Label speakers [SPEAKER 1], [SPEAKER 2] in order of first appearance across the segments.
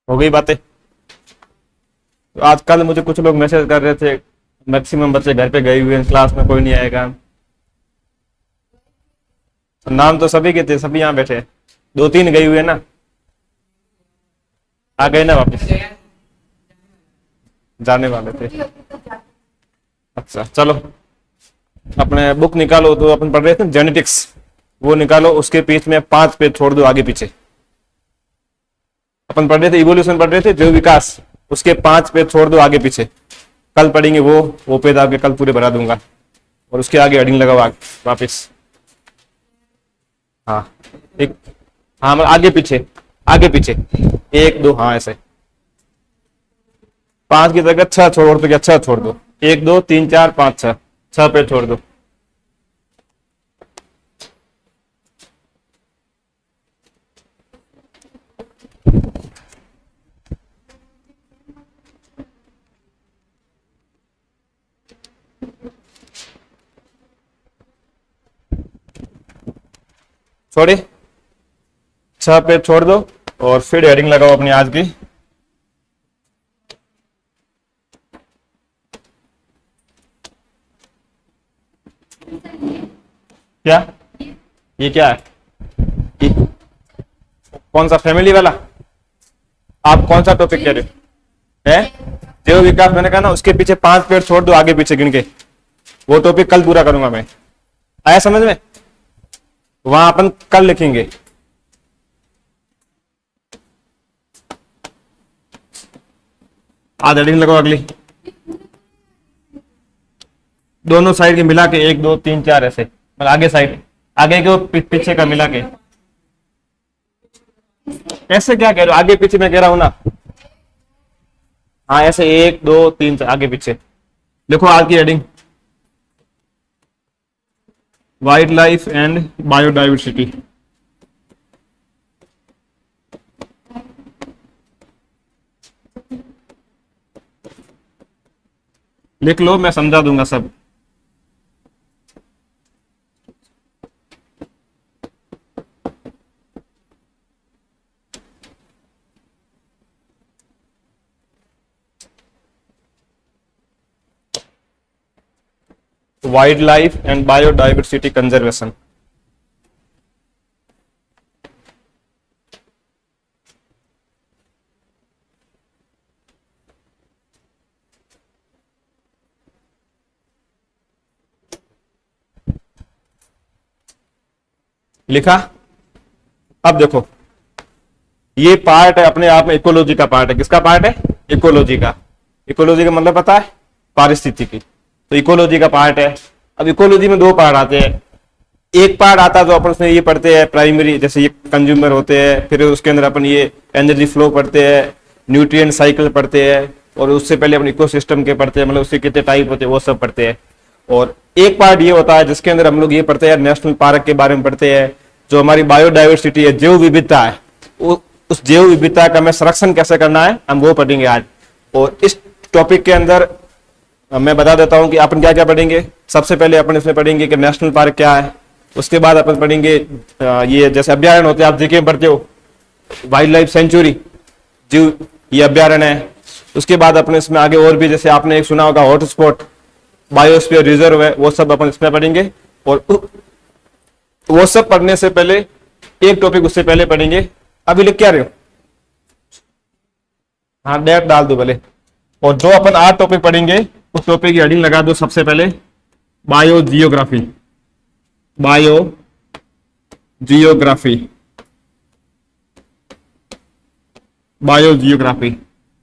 [SPEAKER 1] हो गई बातें। तो आजकल मुझे कुछ लोग मैसेज कर रहे थे, मैक्सिमम बच्चे घर पे गए हुए हैं, क्लास में कोई नहीं आएगा। नाम तो सभी के थे, सभी यहाँ बैठे हैं। दो तीन गए हुए ना, आ गए ना वापस, जाने वाले थे। अच्छा चलो, अपने बुक निकालो। तो अपन पढ़ रहे थे जेनेटिक्स, वो निकालो, उसके बीच में 5 पेज छोड़ दो आगे पीछे। अपन पढ़ रहे थे इवोल्यूशन, पढ़ रहे थे जीव विकास, उसके 5 पेज छोड़ दो आगे पीछे। कल पढ़ेंगे वो पेज आगे कल पूरे भरा दूंगा, और उसके आगे हेडिंग लगाओ वापिस। हाँ एक, हाँ मतलब आगे पीछे, आगे पीछे 1 2, हाँ ऐसे 5 की जगह 6 छोड़ दो, क्या 6 छोड़ दो, 1 2 3 4 5 6, 6 पेज छोड़ दो। छोड़े, 6 पेज छोड़ दो, और फिर हेडिंग लगाओ अपनी आज की। क्या ये क्या है? ये कौन सा फैमिली वाला? आप कौन सा टॉपिक कह रहे हो? है जीव विकास, मैंने कहा ना उसके पीछे 5 पेज छोड़ दो आगे पीछे गिन के, वो टॉपिक कल पूरा करूंगा मैं। आया समझ में? वहां अपन कल लिखेंगे। आज हेडिंग लगाओ अगली, दोनों साइड के मिला के 1 2 3 4 ऐसे, मतलब आगे साइड, आगे के पीछे का मिला के। ऐसे क्या कह रहे हो, आगे पीछे मैं कह रहा हूं ना। हाँ ऐसे 1 2 3 4 आगे पीछे लिखो आज की heading, wild life and biodiversity. लिख लो, मैं समझा दूंगा सब। Wild life and biodiversity conservation. लिखा? अब देखो, ये पार्ट है अपने आप में, इकोलॉजी का पार्ट है। किसका पार्ट है? इकोलॉजी का। इकोलॉजी का मतलब पता है? पारिस्थितिकी। तो इकोलॉजी का पार्ट है। अब इकोलॉजी में 2 पार्ट आते हैं। एक पार्ट आता है जो अपन उसमें ये पढ़ते हैं प्राइमरी, जैसे ये कंज्यूमर होते हैं, फिर उसके अंदर अपन ये एनर्जी फ्लो पढ़ते हैं, न्यूट्रिएंट साइकिल पढ़ते हैं, और उससे पहले अपन इकोसिस्टम के पढ़ते हैं, मतलब उसके कितने टाइप होते हैं वो सब पढ़ते हैं। और एक पार्ट ये होता है जिसके अंदर हम लोग ये पढ़ते हैं, नेशनल पार्क के बारे में पढ़ते हैं, जो हमारी बायोडाइवर्सिटी है, जैव विविधता है, उस जैव विविधता का हमें संरक्षण कैसे करना है हम वो पढ़ेंगे आज। और इस टॉपिक के अंदर मैं बता देता हूं कि अपन क्या क्या पढ़ेंगे। सबसे पहले अपन इसमें पढ़ेंगे कि नेशनल पार्क क्या है, उसके बाद अपन पढ़ेंगे ये जैसे अभ्यारण्य होते हैं, आप जीके में पढ़ते हो, वाइल्ड लाइफ सेंचुरी, जीव ये अभ्यारण्य है। उसके बाद अपन इसमें आगे और भी, जैसे आपने एक सुना होगा हॉटस्पॉट, बायोस्फीयर रिजर्व है, वो सब अपन इसमें पढ़ेंगे। और वो सब पढ़ने से पहले एक टॉपिक उससे पहले पढ़ेंगे। अभी लिख क्या रहे हो? हाँ डेट डाल दो भले। और जो अपन 8 टॉपिक पढ़ेंगे उस टॉपिक की हेडिंग लगा दो सबसे पहले, bio geography. Bio geography, bio geography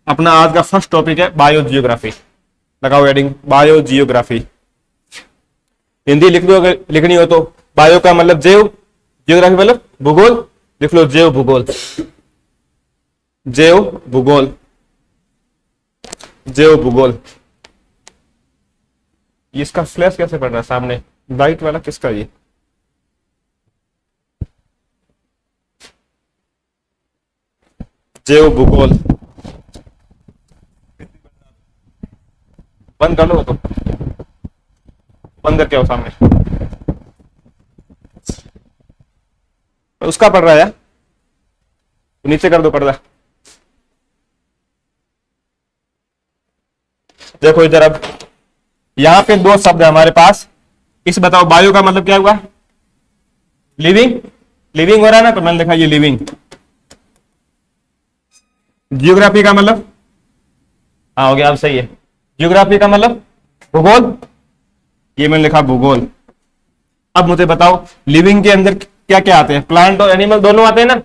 [SPEAKER 1] अपना आज का फर्स्ट टॉपिक है, बायो जियोग्राफी। लगाओ हेडिंग, बायो जियोग्राफी। हिंदी लिख दो अगर लिखनी हो तो। बायो का मतलब जैव, जियोग्राफी मतलब भूगोल, लिख लो जैव भूगोल, जैव भूगोल, जैव भूगोल। इसका फ्लैश कैसे पड़ रहा है सामने, लाइट वाला किसका ये? जैव भूगोल बंद कर लो, तो बंद करके आओ सामने। उसका पढ़ रहा है, तो नीचे कर दो पर्दा। देखो इधर, अब यहां पे दो शब्द है हमारे पास। इस बताओ बायो का मतलब क्या हुआ? लिविंग, लिविंग हो रहा है ना, तो मैंने लिखा ये लिविंग। जियोग्राफी का मतलब, हाँ हो गया, अब सही है। जियोग्राफी का मतलब भूगोल, ये मैंने लिखा भूगोल। अब मुझे बताओ लिविंग के अंदर क्या क्या आते हैं? प्लांट और एनिमल दोनों आते हैं ना,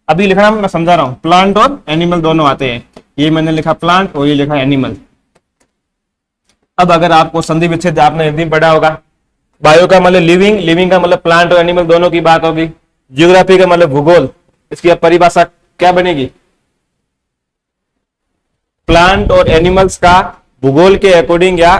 [SPEAKER 1] अभी लिखना मैं समझा रहा हूं, प्लांट और एनिमल दोनों आते हैं। ये मैंने लिखा प्लांट और ये लिखा एनिमल। अब अगर आपको संधि विच्छेद आपने हिंदी में पढ़ा होगा, बायो का मतलब लिविंग, लिविंग का मतलब प्लांट और एनिमल दोनों की बात होगी। जियोग्राफी का मतलब भूगोल, इसकी अब परिभाषा क्या बनेगी? प्लांट और एनिमल्स का भूगोल के अकॉर्डिंग या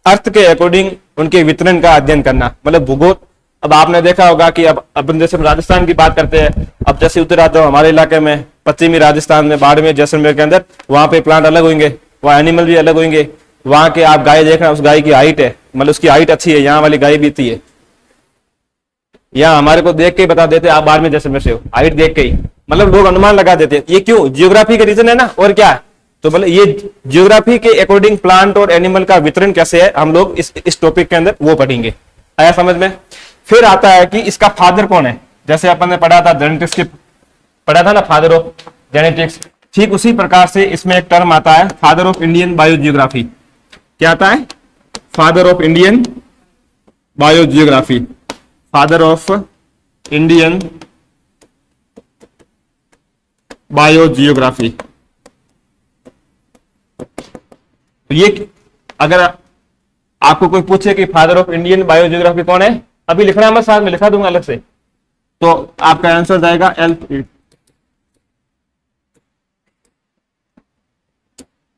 [SPEAKER 1] अर्थ के अकॉर्डिंग उनके वितरण का अध्ययन करना, मतलब भूगोल। अब आपने देखा होगा कि अब अपन जैसे राजस्थान की बात करते हैं, अब जैसे उतर आते हो हमारे इलाके में, पश्चिमी राजस्थान में, बाड़मेर जैसलमेर के अंदर, वहां पे प्लांट अलग होंगे, वहां एनिमल भी अलग होंगे। वहां के आप गाय देखना, उस गाय की हाइट है, मतलब उसकी हाइट अच्छी है, यहाँ वाली गाय भी इतनी है। यहाँ हमारे को देख के ही बता देते आप बाड़मेर जैसलमेर से हो, हाइट देख के ही, मतलब लोग अनुमान लगा देते हैं। ये क्यों? जियोग्राफी के रीजन है ना, और क्या है? तो मतलब ये जियोग्राफी के अकॉर्डिंग प्लांट और एनिमल का वितरण कैसे है, हम लोग इस टॉपिक के अंदर वो पढ़ेंगे। आया समझ में? फिर आता है कि इसका फादर कौन है। जैसे अपन ने पढ़ा था जेनेटिक्स के, पढ़ा था ना, फादर ऑफ जेनेटिक्स, ठीक उसी प्रकार से इसमें एक टर्म आता है फादर ऑफ इंडियन बायोजियोग्राफी। क्या आता है? Father of Indian biogeography, father of Indian biogeography. तो ये अगर आपको कोई पूछे कि फादर ऑफ इंडियन बायोजियोग्राफी कौन है, अभी लिखना है, मैं साथ में लिखा दूंगा अलग से, तो आपका आंसर जाएगा एल्फ्रेड।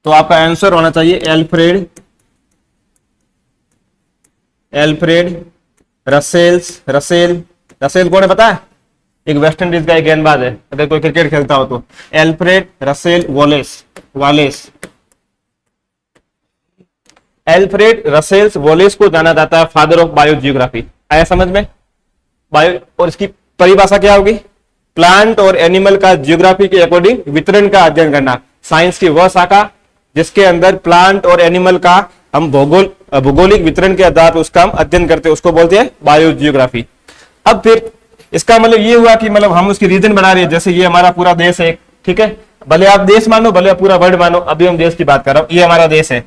[SPEAKER 1] तो आपका आंसर होना चाहिए Alfred, Alfred Russell's. Russell, Russell कौन है पता है? एक वेस्ट इंडीज का एक गेंदबाज है, अगर कोई क्रिकेट खेलता हो तो। Alfred Russel Wallace, wireless, Alfred Russell's Wallace को जाना जाता है फादर ऑफ बायोजियोग्राफी। आया समझ में? बायो, और इसकी परिभाषा क्या होगी? प्लांट और एनिमल का जियोग्राफी के अकॉर्डिंग वितरण का अध्ययन करना। साइंस की वह शाखा जिसके अंदर प्लांट और एनिमल का हम भौगोलिक वितरण के आधार पर उसका हम अध्ययन करते हैं, उसको बोलते हैं बायोजियोग्राफी। अब फिर इसका मतलब ये हुआ कि मतलब हम उसकी रीजन बना रहे हैं। जैसे ये हमारा पूरा देश है, ठीक है, भले आप देश मानो, भले आप पूरा वर्ल्ड मानो, अभी हम देश की बात कर रहा हूं, ये हमारा देश है।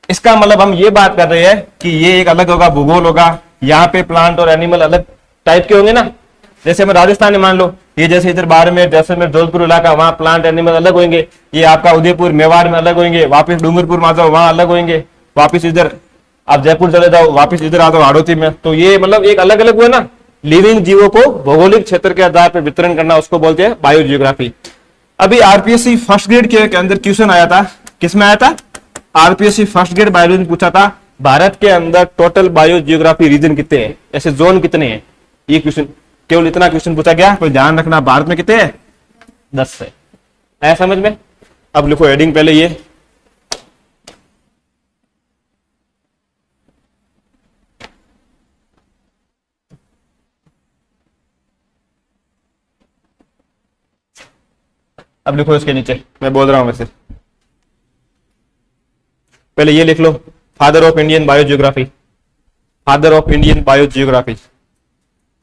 [SPEAKER 1] इसका मतलब हम ये बात कर रहे हैं कि ये एक अलग होगा, भूगोल होगा, यहाँ पे प्लांट और एनिमल अलग टाइप के होंगे ना। जैसे हम राजस्थान में मान लो, ये जैसे इधर बाड़मेर जैसलमेर जोधपुर इलाका, वहां प्लांट एनिमल अलग होंगे। ये आपका उदयपुर मेवाड़ में अलग होंगे, वापिस डूंगरपुर में आ जाओ वहां अलग होंगे, वापिस इधर आप जयपुर चले जाओ, वापिस इधर आ जाओ हाड़ौती में। तो ये मतलब एक अलग अलग हुआ ना। लिविंग जीवों को भौगोलिक क्षेत्र के आधार पर वितरण करना, उसको बोलते हैं बायोजियोग्राफी। अभी आरपीएससी फर्स्ट ग्रेड के अंदर क्वेश्चन आया था, किसमें आया था? आरपीएससी फर्स्ट ग्रेड बायोलॉजी में पूछा था, भारत के अंदर टोटल बायोजियोग्राफी रीजन कितने हैं, ऐसे जोन कितने हैं? ये क्वेश्चन, केवल इतना क्वेश्चन पूछा गया। कोई ध्यान रखना, भारत में कितने हैं? 10 है। आया समझ में? अब लिखो हेडिंग पहले ये, अब लिखो इसके नीचे, मैं बोल रहा हूं वैसे, पहले ये लिख लो, father of Indian biogeography, father of Indian biogeography.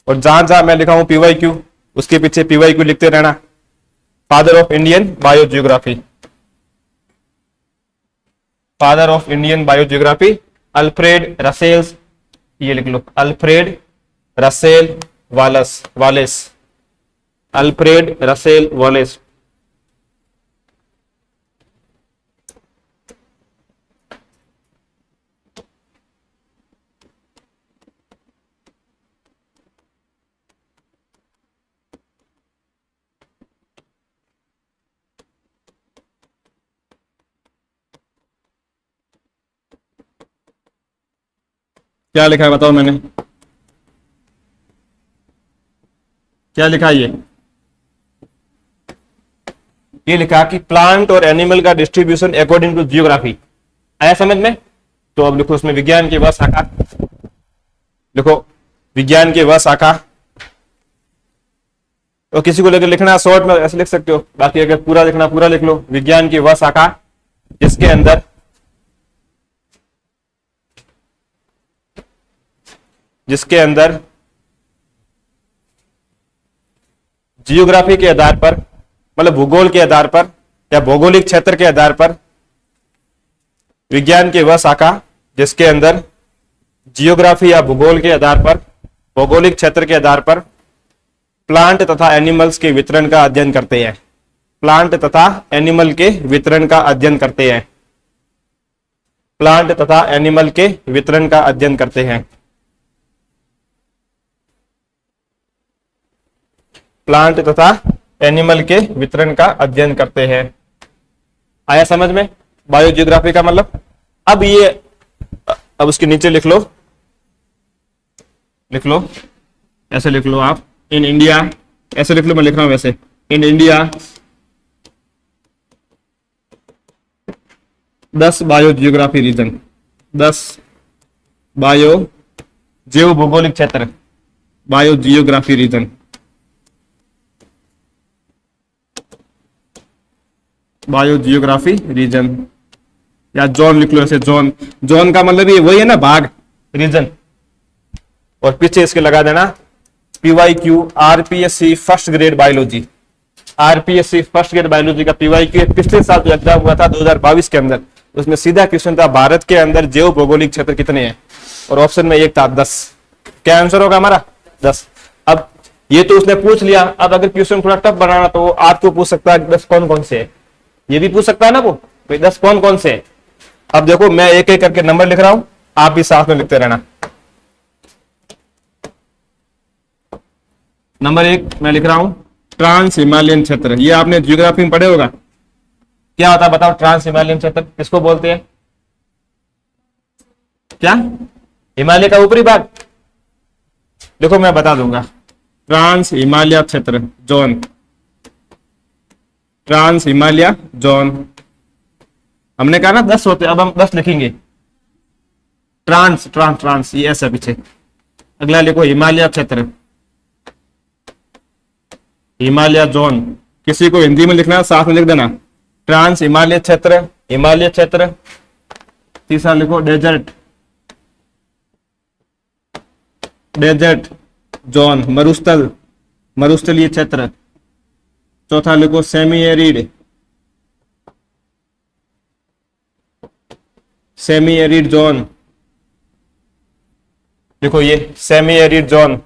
[SPEAKER 1] और जहां जहां मैं लिखा हूं पीवाईक्यू, उसके पीछे पीवाईक्यू लिखते रहना। Father of Indian biogeography, father of Indian biogeography Alfred Russels, ये लिख लो, Alfred Russel Wallace, Wallace, Alfred Russel Wallace. क्या लिखा है बताओ मैंने, क्या लिखा है? ये लिखा कि प्लांट और एनिमल का डिस्ट्रीब्यूशन अकॉर्डिंग टू जियोग्राफी। आया समझ में? तो अब लिखो उसमें विज्ञान की वह शाखा, लिखो विज्ञान की वह शाखा। और किसी को लेकर लिखना शॉर्ट में ऐसे लिख सकते हो, बाकी अगर पूरा लिखना पूरा लिख लो। विज्ञान की वह शाखा जिसके अंदर जिसके अंदर जियोग्राफी के आधार पर, मतलब भूगोल के आधार पर या भौगोलिक क्षेत्र के आधार पर, विज्ञान की वह शाखा जिसके अंदर जियोग्राफी या भूगोल के आधार पर, भौगोलिक क्षेत्र के आधार पर प्लांट तथा एनिमल्स के वितरण का अध्ययन करते हैं। प्लांट तथा एनिमल के वितरण का अध्ययन करते हैं। प्लांट तथा एनिमल के वितरण का अध्ययन करते हैं। प्लांट तथा एनिमल के वितरण का अध्ययन करते हैं। आया समझ में बायोजियोग्राफी का मतलब? अब ये, अब उसके नीचे लिख लो, ऐसे लिख लो आप, इन इंडिया, ऐसे लिख लो, मैं लिख रहा हूं वैसे, in India 10 biogeography region, 10 bio जीव भौगोलिक क्षेत्र, बायोजियोग्राफी रीजन, बायोजियोग्राफी रीजन, या जोन लिख लो ऐसे, जोन। जोन का मतलब ये वही है ना, भाग, रीजन। और पीछे इसके लगा देना PYQ RPSC first grade biology, RPSC first grade biology का PYQ पिछले साल जो एग्जाम हुआ था 2022 के अंदर, उसमें सीधा क्वेश्चन था भारत के अंदर जैव भौगोलिक क्षेत्र कितने हैं, और ऑप्शन में एक था 10। क्या आंसर होगा हमारा? 10। अब ये तो उसने पूछ लिया, अब अगर क्वेश्चन थोड़ा टफ बनाना तो आपको पूछ सकता है 10 कौन कौन से है, ये भी पूछ सकता है ना वो, भाई 10 कौन कौन से है। अब देखो मैं एक एक करके नंबर लिख रहा हूं, आप भी साथ में लिखते रहना। नंबर 1 मैं लिख रहा हूं ट्रांस हिमालयन क्षेत्र, ये आपने जियोग्राफी में पढ़े होगा। क्या होता है बताओ? ट्रांस हिमालयन क्षेत्र किसको बोलते हैं? क्या? हिमालय का ऊपरी भाग? देखो मैं बता दूंगा, ट्रांस हिमालय क्षेत्र जोन, ट्रांस हिमालय जोन। हमने कहा ना 10 होते, अब हम 10 लिखेंगे। ट्रांस ट्रांस ट्रांस, ये ऐसा पीछे। अगला लिखो हिमालय क्षेत्र, हिमालय जोन। किसी को हिंदी में लिखना साथ में लिख देना, ट्रांस हिमालय क्षेत्र, हिमालय क्षेत्र। तीसरा लिखो डेजर्ट, डेजर्ट जोन, मरुस्थल, मरुस्थलीय क्षेत्र। चौथा लिखो semi arid, semi arid zone. देखो ये सेमी एरिड जोन।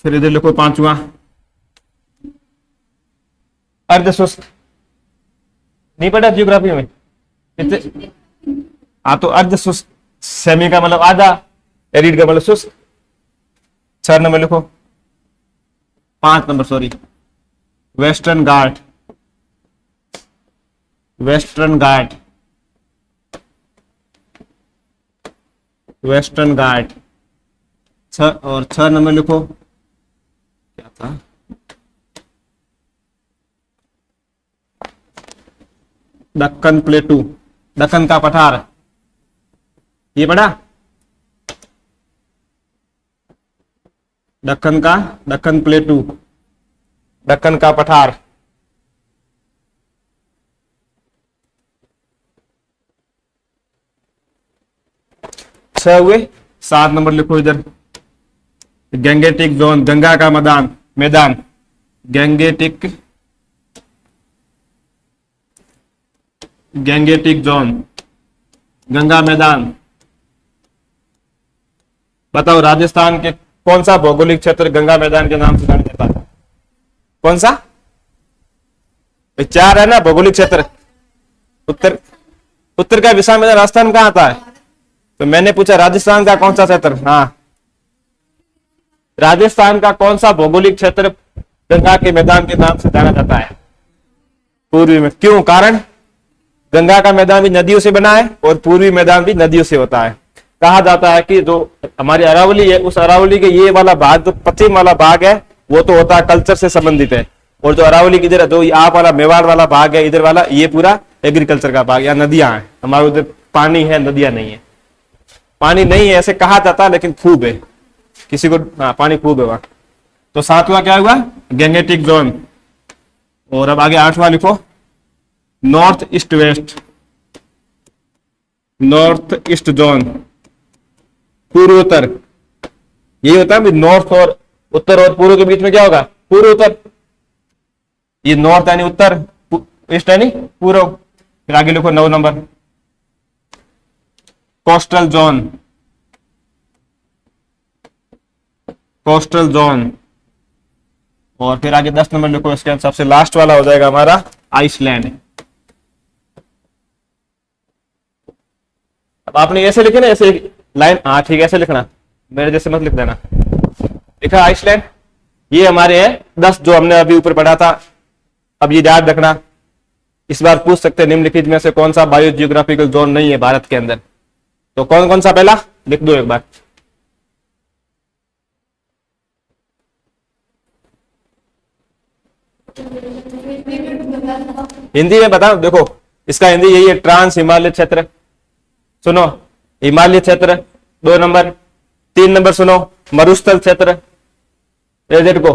[SPEAKER 1] फिर इधर लिखो पांचवा अर्धशुष्क। नहीं पढ़ा जियोग्राफी में? हाँ तो अर्धशुष्क, सेमी का मतलब आधा, एरिड का मतलब शुष्क। 4 नंबर लिखो, 5 नंबर सॉरी, वेस्टर्न घाट, वेस्टर्न घाट, वेस्टर्न घाट। 6 नंबर लिखो, क्या था? दक्कन प्लेटू, दक्कन का पठार, ये पढ़ा? दक्कन का, दक्कन प्लेटू, दक्कन का पठार। छह हुए। 7 नंबर लिखो इधर, गैंगेटिक जोन, गंगा का मैदान, मैदान, गैंगेटिक, गैंगेटिक जोन, गंगा मैदान। बताओ राजस्थान के कौन सा भौगोलिक क्षेत्र गंगा मैदान के नाम से जाना जाता है? कौन सा? 4 है ना भौगोलिक क्षेत्र। उत्तर, उत्तर का विशाल मैदान राजस्थान कहाँ आता है? तो मैंने पूछा राजस्थान का कौन सा क्षेत्र? हाँ, राजस्थान का कौन सा भौगोलिक क्षेत्र गंगा के मैदान के नाम से जाना जाता है? पूर्वी में। क्यों? कारण गंगा का मैदान भी नदियों से बना है और पूर्वी मैदान भी नदियों से होता है। कहा जाता है कि जो हमारी अरावली है, उस अरावली के ये वाला भाग, जो पश्चिम वाला भाग है, वो तो होता है कल्चर से संबंधित है, और जो अरावली की इधर जो आप वाला मेवाड़ वाला भाग है, इधर वाला, ये पूरा एग्रीकल्चर का भाग, या नदियां हैं। हमारे उधर पानी है, नदियां नहीं है। पानी नहीं है ऐसे कहा जाता है, लेकिन खूब है, किसी को पानी खूब है वहां। तो 7वां क्या हुआ? Gangetic zone. और अब आगे 8वां लिखो, north east west, north east zone, पूर्वोत्तर। ये होता है नॉर्थ और उत्तर और पूर्व के बीच में क्या होगा, पूर्वोत्तर। ये नॉर्थ यानी उत्तर, ईस्ट यानी पूर्व। फिर आगे लिखो 9 number coastal zone, coastal zone. और फिर आगे 10 नंबर लिखो, इसके सबसे लास्ट वाला हो जाएगा हमारा आइसलैंड। अब आपने ऐसे लिखे ना, ऐसे लाइन, हाँ ठीक है ऐसे लिखना, मेरे जैसे मत लिख देना। लिखा आइसलैंड, ये हमारे हैं 10 जो हमने अभी ऊपर पढ़ा था। अब ये याद रखना, इस बार पूछ सकते हैं निम्नलिखित में से कौन सा बायो जियोग्राफिकल जोन नहीं है भारत के अंदर। तो कौन कौन सा, पहला लिख दो एक बार। हिंदी में बताओ, देखो इसका हिंदी यही है, ट्रांस हिमालय क्षेत्र। सुनो, हिमालय क्षेत्र 2 नंबर। 3 नंबर सुनो, मरुस्थल क्षेत्र, डेजर्ट को,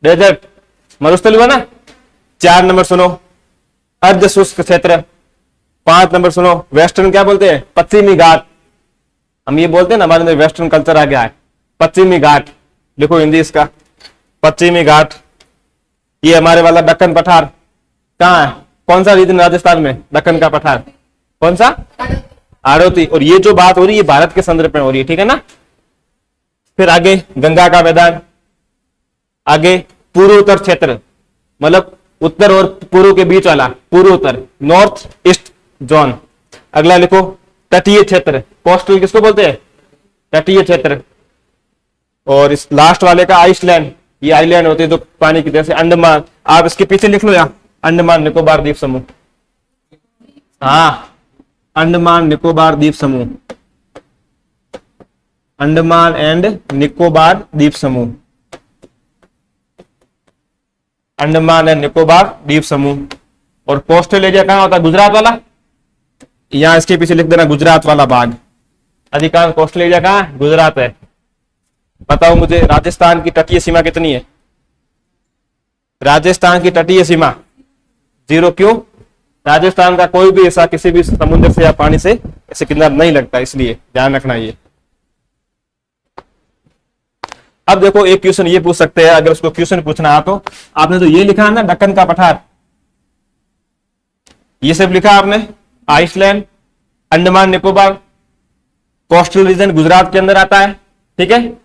[SPEAKER 1] डेजर्ट मरुस्थल हुआ ना। 4 नंबर सुनो, अर्ध शुष्क क्षेत्र। 5 नंबर सुनो, वेस्टर्न क्या बोलते हैं, पश्चिमी घाट। हम ये बोलते हैं ना, हमारे अंदर वेस्टर्न कल्चर आ गया है, पश्चिमी घाट। लिखो हिंदी इसका, पश्चिमी घाट। ये हमारे वाला दक्कन पठार कहाँ है, कौन सा रीजन राजस्थान में, दक्कन का पठार कौन सा, हाड़ौती। और ये जो बात हो रही है भारत के संदर्भ में हो रही है, ठीक है ना। फिर आगे गंगा का मैदान, आगे पूर्वोत्तर क्षेत्र, मतलब उत्तर और पूर्व के बीच वाला पूर्वोत्तर, नॉर्थ ईस्ट जोन। अगला लिखो तटीय क्षेत्र, कोस्टल किसको बोलते हैं, तटीय क्षेत्र। और इस लास्ट वाले का आइसलैंड, ये आइलैंड होते हैं जो पानी की तरह से, अंडमान। आप इसके पीछे लिख लो यहाँ, अंडमान निकोबार द्वीप समूह। हाँ, अंडमान निकोबार द्वीप समूह, अंडमान एंड निकोबार द्वीप समूह, अंडमान एंड निकोबार द्वीप समूह। और कोस्टल एरिया कहां होता है, गुजरात वाला। यहां इसके पीछे लिख देना गुजरात वाला भाग। अधिकांश कोस्टल एरिया कहां है, गुजरात है। बताओ मुझे राजस्थान की तटीय सीमा कितनी है, राजस्थान की तटीय सीमा 0। क्यों, राजस्थान का कोई भी ऐसा किसी भी समुद्र से या पानी से ऐसे किनारा नहीं लगता, इसलिए ध्यान रखना ये। अब देखो एक क्वेश्चन ये पूछ सकते हैं, अगर उसको क्वेश्चन पूछना है तो आपने तो ये लिखा है ना, दक्कन का पठार, ये सब लिखा आपने, island, Andaman Nicobar, coastal region Gujarat के अंदर आता है, ठीक है।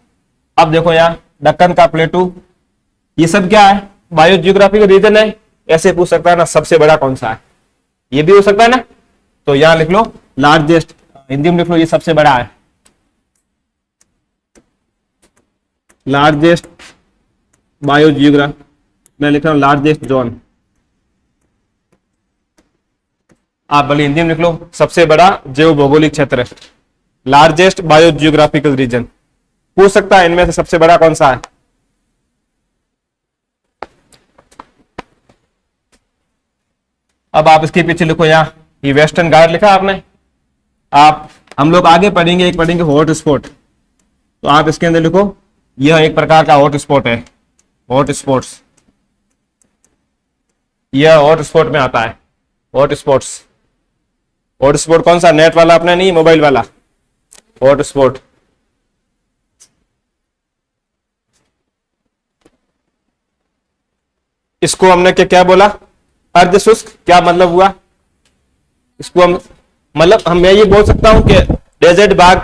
[SPEAKER 1] अब देखो यहाँ दक्कन का प्लेटू, ये सब क्या है, बायो जियोग्राफी का रीजन है। ऐसे पूछ सकता है ना, सबसे बड़ा कौन सा है, ये भी हो सकता है ना। तो यहां लिख लो लार्जेस्ट, हिंदी में लिख लो ये सबसे बड़ा है, लार्जेस्ट बायो जियोग्राफी, मैं लिख रहा हूं लार्जेस्ट जोन। आप भले हिंदी में लिख लो सबसे बड़ा जैव भौगोलिक क्षेत्र, लार्जेस्ट बायो जियोग्राफिकल रीजन। पूछ सकता है इनमें से सबसे बड़ा कौन सा है। अब आप इसके पीछे लिखो यहाँ, ये वेस्टर्न घाट लिखा आपने। आप हम लोग आगे पढ़ेंगे, एक पढ़ेंगे हॉट स्पॉट, तो आप इसके अंदर लिखो यह एक प्रकार का हॉट स्पॉट है, हॉट स्पॉट्स, यह हॉट स्पॉट में आता है, हॉट स्पॉट्स। हॉट स्पॉट कौन सा, नेट वाला अपना नहीं, मोबाइल वाला हॉट स्पॉट। इसको हमने क्या बोला, अर्ध शुष्क, क्या मतलब हुआ इसको हम, मतलब हम मैं ये बोल सकता हूं कि डेजर्ट भाग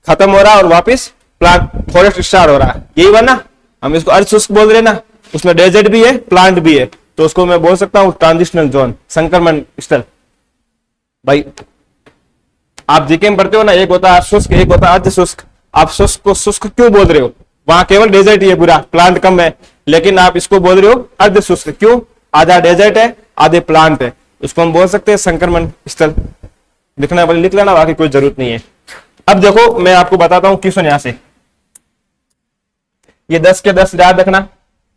[SPEAKER 1] खत्म हो रहा है और वापस प्लांट फॉरेस्ट स्टार्ट हो रहा है, यही हुआ ना। हम इसको अर्ध शुष्क बोल रहे ना, उसमें डेजर्ट भी है प्लांट भी है, तो उसको मैं बोल सकता हूं ट्रांजिशनल जोन, संक्रमण स्थल। भाई आप जीके में पढ़ते हो ना, एक होता है शुष्क, एक होता है अर्ध शुष्क। आप शुष्क को शुष्क क्यों बोल रहे हो, वहां केवल डेजर्ट ही है पूरा, प्लांट कम है, लेकिन आप इसको बोल रहे हो अर्ध शुष्क, क्यों, आधा डेजर्ट है आधे प्लांट है, उसको हम बोल सकते हैं संक्रमण स्थल। लिखना वाले लिख लेना, बाकी कोई जरूरत नहीं है। अब देखो मैं आपको बताता हूं क्वेश्चन यहां से, ये 10 के 10 याद रखना।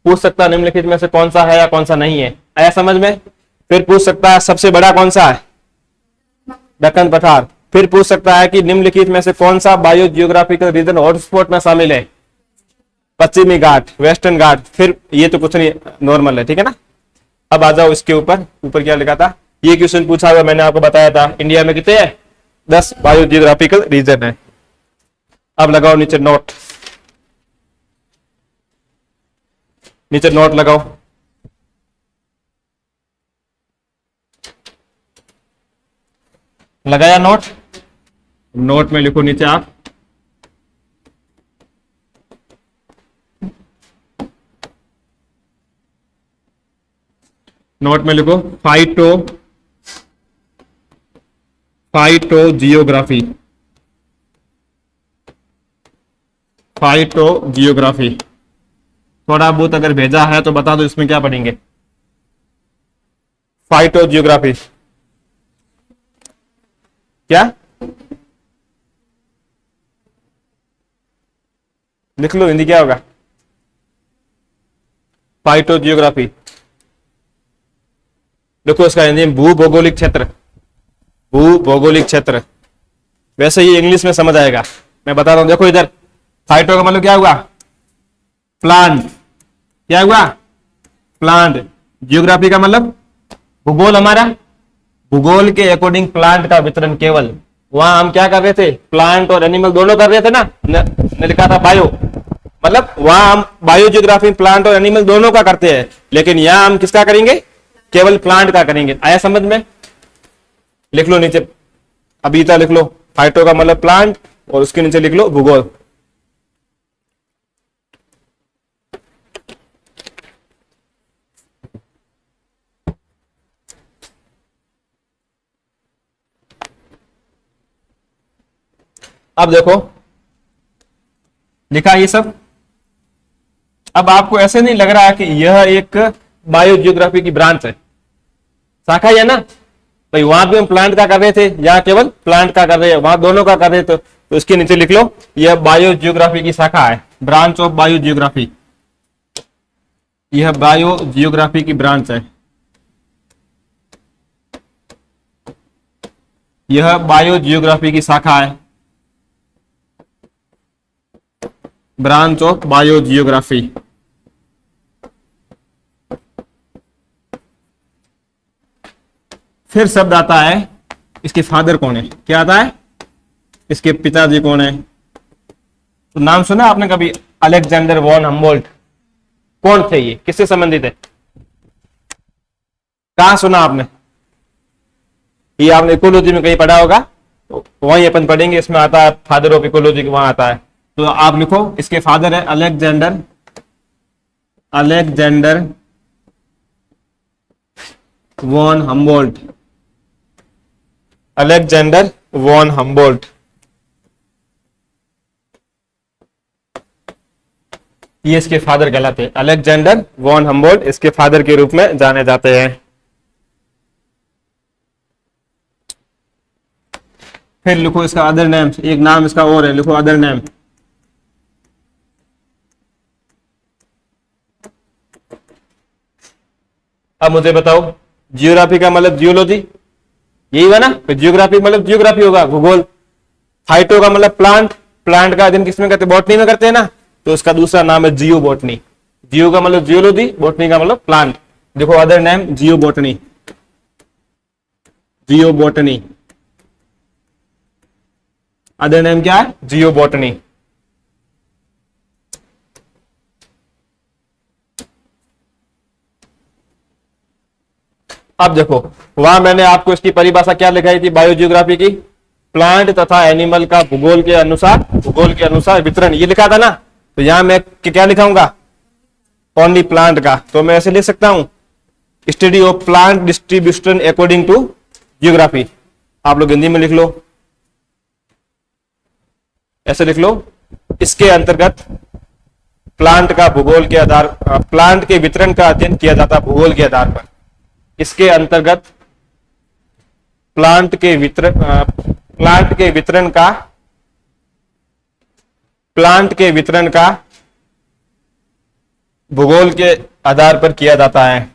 [SPEAKER 1] पूछ सकता है निम्नलिखित में से कौन सा है या कौन सा नहीं है, आया समझ में। फिर पूछ सकता है सबसे बड़ा कौन सा है, दक्कन पठार। फिर पूछ सकता है कि निम्नलिखित में से कौन सा बायो जियोग्राफिकल रीजन हॉटस्पॉट में शामिल है, पश्चिमी घाट, वेस्टर्न घाट। फिर ये तो कुछ नहीं, नॉर्मल है, ठीक है ना। अब आ जाओ इसके ऊपर, ऊपर क्या लिखा था, ये क्वेश्चन पूछा हुआ, मैंने आपको बताया था इंडिया में कितने हैं, 10 बायोजियोग्राफिकल रीजन है। अब लगाओ नीचे नोट, नीचे नोट लगाओ। लगाया नोट? नोट में लिखो नीचे आप नोट में लिखो फाइटोजियोग्राफी, फाइटोजियोग्राफी। थोड़ा बहुत अगर भेजा है तो बता दो इसमें क्या पढ़ेंगे। फाइटोजियोग्राफी क्या, लिख लो हिंदी क्या होगा। फाइटोजियोग्राफी देखो इसका हिंदी में भूभौगोलिक क्षेत्र, भूभौगोलिक क्षेत्र। वैसे ही इंग्लिश में समझ आएगा, मैं बता रहा हूं। देखो इधर फाइटो का मतलब क्या हुआ, प्लांट। क्या हुआ, प्लांट। जियोग्राफी का मतलब भूगोल, हमारा भूगोल के अकॉर्डिंग प्लांट का वितरण केवल। वहां हम क्या कर रहे थे, प्लांट और एनिमल दोनों कर रहे थे ना, ने लिखा था बायो, मतलब वहां हम बायोजियोग्राफी प्लांट और एनिमल दोनों का करते हैं, लेकिन यहां हम किसका करेंगे, केवल प्लांट का करेंगे। आया समझ में? लिख लो नीचे अबीता, लिख लो फाइटो का मतलब प्लांट और उसके नीचे लिख लो भूगोल। अब देखो लिखा ये सब। अब आपको ऐसे नहीं लग रहा है कि यह एक बायोजियोग्राफी की ब्रांच है, शाखा ही है ना भाई। वहां भी हम प्लांट का कर रहे थे, यहाँ केवल प्लांट का कर रहे हैं, वहां दोनों का कर रहे थे, तो इसके नीचे लिख लो यह बायोजियोग्राफी की शाखा है, ब्रांच ऑफ बायोजियोग्राफी। यह बायोजियोग्राफी की ब्रांच है, यह बायोजियोग्राफी की शाखा है, ब्रांच ऑफ बायोजियोग्राफी। फिर शब्द आता है इसके फादर कौन है, क्या आता है, इसके पिताजी कौन है। तो नाम सुना आपने कभी, अलेक्जेंडर वॉन हम्बोल्ट। कौन थे ये, किससे संबंधित है, कहां सुना आपने, ये आपने इकोलॉजी में कहीं पढ़ा होगा, तो वहीं अपन पढ़ेंगे। इसमें आता है फादर ऑफ इकोलॉजी, वहां आता है। तो आप लिखो इसके फादर है Alexander, Alexander von Humboldt, Alexander von Humboldt. ये इसके फादर कहलाते हैं, अलेक्जेंडर वॉन हम्बोल्ट इसके फादर के रूप में जाने जाते हैं। फिर लिखो इसका अदर नेम, एक नाम इसका और है, लिखो अदर नेम। अब मुझे बताओ जियोग्राफी का मतलब जियोलॉजी, यही हुआ ना, तो जियोग्राफी मतलब जियोग्राफी होगा, भूगोल। फाइटो का मतलब प्लांट, प्लांट का अध्ययन किसमें करते हैं, बॉटनी में करते हैं ना, तो उसका दूसरा नाम है जियो बॉटनी। जियो का मतलब जियोलॉजी, बॉटनी का मतलब प्लांट। देखो अदर नेम जियो बॉटनी, जियो बॉटनी। अदर नेम क्या है, जियो बॉटनी। अब देखो वहां मैंने आपको इसकी परिभाषा क्या लिखाई थी बायोजियोग्राफी की, प्लांट तथा एनिमल का भूगोल के अनुसार, भूगोल के अनुसार वितरण, ये लिखा था ना। तो यहां मैं क्या लिखाऊंगा, ओनली प्लांट का। तो मैं ऐसे लिख सकता हूं, study of plant distribution according to geography. आप लोग हिंदी में लिख लो, ऐसे लिख लो, इसके अंतर्गत प्लांट का भूगोल के आधार, प्लांट के वितरण का अध्ययन किया जाता है भूगोल के आधार पर। इसके अंतर्गत प्लांट के वितरण, प्लांट के वितरण का, प्लांट के वितरण का भूगोल के आधार पर किया जाता है।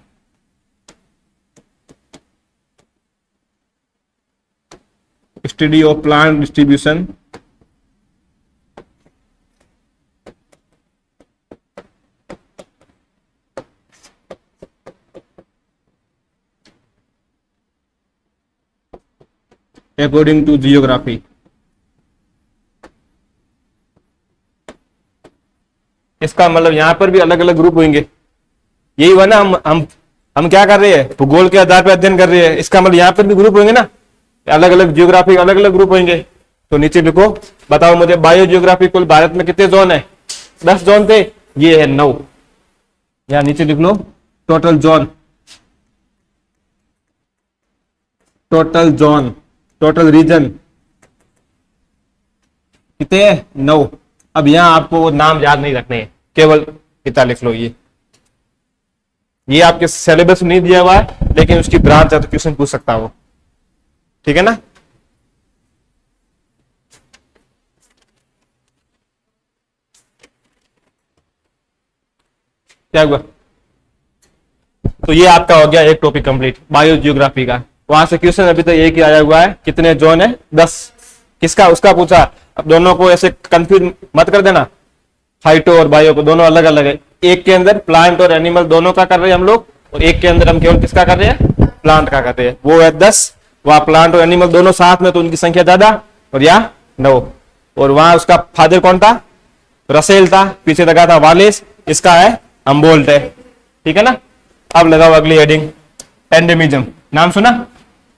[SPEAKER 1] Study of plant distribution according to geography. इसका मतलब यहां पर भी अलग अलग ग्रुप होंगे। यही हुआ ना, हम क्या कर रहे हैं, भूगोल के आधार पर अध्ययन कर रहे हैं। इसका मतलब यहां पर भी ग्रुप होंगे ना, अलग अलग जियोग्राफी अलग अलग ग्रुप होंगे। तो नीचे लिखो, बताओ मुझे बायो जियोग्राफी कुल भारत में कितने जोन है? 10 जोन थे, ये है 9। या नीचे लिख लो total zone, total zone, total region कितने हैं? 9। अब यहां आपको वो नाम याद नहीं रखने हैं, केवल इतना लिख लो। ये आपके सिलेबस नहीं दिया हुआ है, लेकिन उसकी ब्रांच है तो क्वेश्चन पूछ सकता है वो, ठीक है ना। क्या हुआ? तो ये आपका हो गया एक टॉपिक कंप्लीट बायो जियोग्राफी का। वहां से क्वेश्चन अभी तक एक ही आया हुआ है, कितने जोन है? 10। किसका? उसका पूछा। अब दोनों को ऐसे कंफ्यूज मत कर देना, फाइटो और बायो को, दोनों अलग अलग है। एक के अंदर प्लांट और एनिमल दोनों का कर रहे हैं हम लोग, और एक के अंदर हम केवल किसका कर रहे हैं? प्लांट का कर रहे हैं। वो है 10, वहां प्लांट और एनिमल दोनों साथ में तो उनकी संख्या ज्यादा, और यहाँ 9। और वहां उसका फादर कौन था? रसेल था। पीछे लगा था वालिस, इसका है हम्बोल्ट है, ठीक है ना। अब लगाओ अगली हेडिंग, एंडेमिज्म। नाम सुना?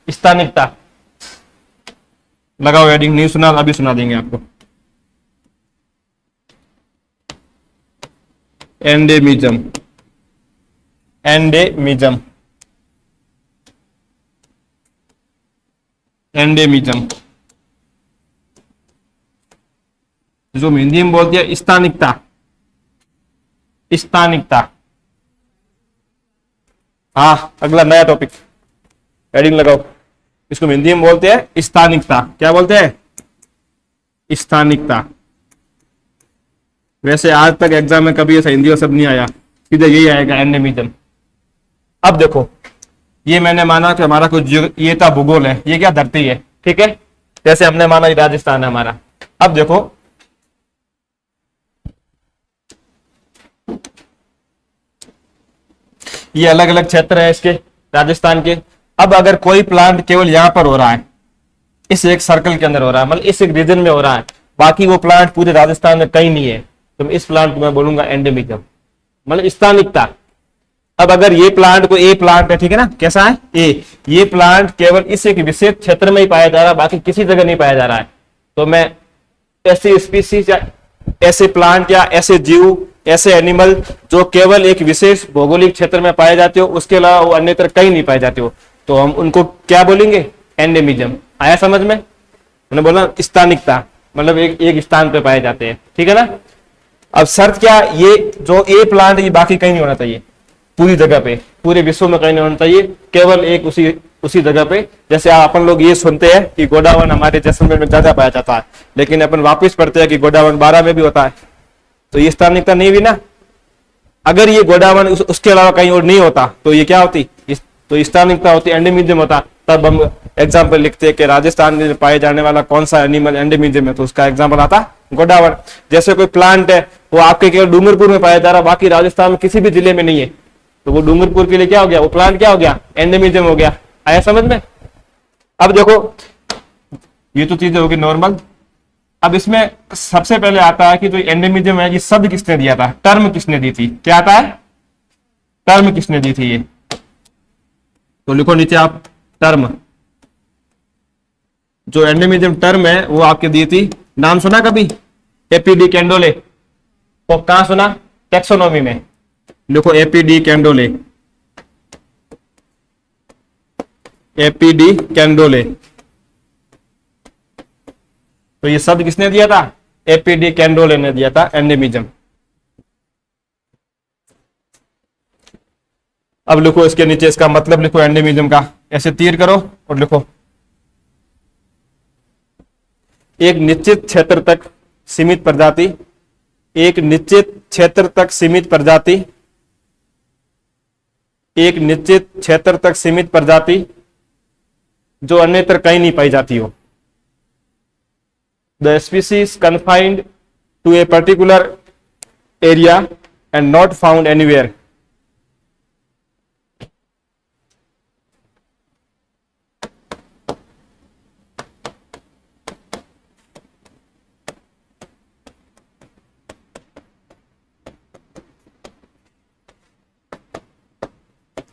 [SPEAKER 1] स्थानिकता। लगाओ हेडिंग, नहीं सुना अभी सुना देंगे आपको। एंडेमिज्म, एंडेमिज्म, एंडेमिज्म, जो हिंदी में बोलते हैं स्थानिकता, स्थानिकता। हाँ, अगला नया टॉपिक, हेडिंग लगाओ। इसको हिंदी में बोलते हैं स्थानिकता। क्या बोलते हैं? स्थानिकता। वैसे आज तक एग्जाम में कभी ऐसा हिंदी और शब्द नहीं आया, सीधे यही आएगा, एंडेमिज्म। अब देखो, ये मैंने माना कि हमारा कुछ ये था भूगोल है, ये क्या धरती है, ठीक है। जैसे हमने माना ये राजस्थान है हमारा। अब देखो, ये अलग अलग क्षेत्र है इसके, राजस्थान के। अब अगर कोई प्लांट केवल यहां पर हो रहा है, इस एक सर्कल के अंदर हो रहा है, मतलब इस एक रीजन में हो रहा है, बाकी वो प्लांट पूरे राजस्थान में कहीं नहीं है, तो इस प्लांट को मैं बोलूंगा एंडेमिज्म, मतलब स्थानिकता। अब अगर ये प्लांट को ए प्लांट है, ठीक है ना, कैसा है? ए। ये प्लांट केवल इस एक विशेष क्षेत्र में ही पाया जा रहा है, बाकी किसी जगह नहीं पाया जा रहा है, तो मैं ऐसे स्पीसीज या ऐसे प्लांट या ऐसे जीव, ऐसे एनिमल जो केवल एक विशेष भौगोलिक क्षेत्र में पाए जाते हो, उसके अलावा वो अन्यत्र कहीं नहीं पाए जाते हो, तो हम उनको क्या बोलेंगे? एंडेमिज्म। आया समझ में? मैंने बोला स्थानिकता, मतलब एक स्थान पे पाए जाते हैं, ठीक है ना। अब शर्त क्या? ये जो ए प्लांट, ये बाकी कहीं नहीं होना चाहिए, पूरी जगह पे, पूरे विश्व में कहीं नहीं होना चाहिए, केवल एक उसी जगह पे। जैसे अपन लोग ये सुनते हैं कि गोडावन हमारे जैसलमेर में ज्यादा पाया जाता है, लेकिन अपन वापस पढ़ते हैं कि गोडावन 12 में भी होता है, तो ये स्थानिकता नहीं हुई ना। अगर ये गोडावन उसके अलावा कहीं और नहीं होता तो ये क्या होती? तो स्थानिकता होती, एंडेमिज्म होता। तब हम एग्जाम्पल लिखते हैं कि राजस्थान में पाए जाने वाला कौन सा एनिमल एंडेमिज्म है, तो उसका एग्जाम्पल आता गोडावन। जैसे कोई प्लांट है, वो आपके केवल डूंगरपुर में पाया जा रहा, बाकी राजस्थान में किसी भी जिले में नहीं है, तो वो डूंगरपुर के लिए क्या हो गया? वो प्लांट क्या हो गया? एंडेमिज्म हो गया। आया समझ में? अब देखो, ये तो चीजें होगी नॉर्मल। अब इसमें सबसे पहले आता है कि जो एंडेमिज्म है, ये शब्द किसने दिया था, टर्म किसने दी थी? क्या आता है? टर्म किसने दी थी ये? तो लिखो नीचे आप, टर्म। जो एंडेमिज्म टर्म है वो आपके दी थी, नाम सुना कभी? एपीडी कैंडोले। तो कहां सुना? टेक्सोनॉमी में। लिखो एपीडी कैंडोले, एपीडी कैंडोले। तो ये शब्द किसने दिया था? एपीडी कैंडोले ने दिया था, एंडेमिज्म। अब लिखो इसके नीचे इसका मतलब लिखो एंडेमिज्म का, ऐसे तीर करो और लिखो, एक निश्चित क्षेत्र तक सीमित प्रजाति, एक निश्चित क्षेत्र तक सीमित प्रजाति, एक निश्चित क्षेत्र तक सीमित प्रजाति जो अन्यत्र कहीं नहीं पाई जाती हो। The species confined to a particular area and not found anywhere.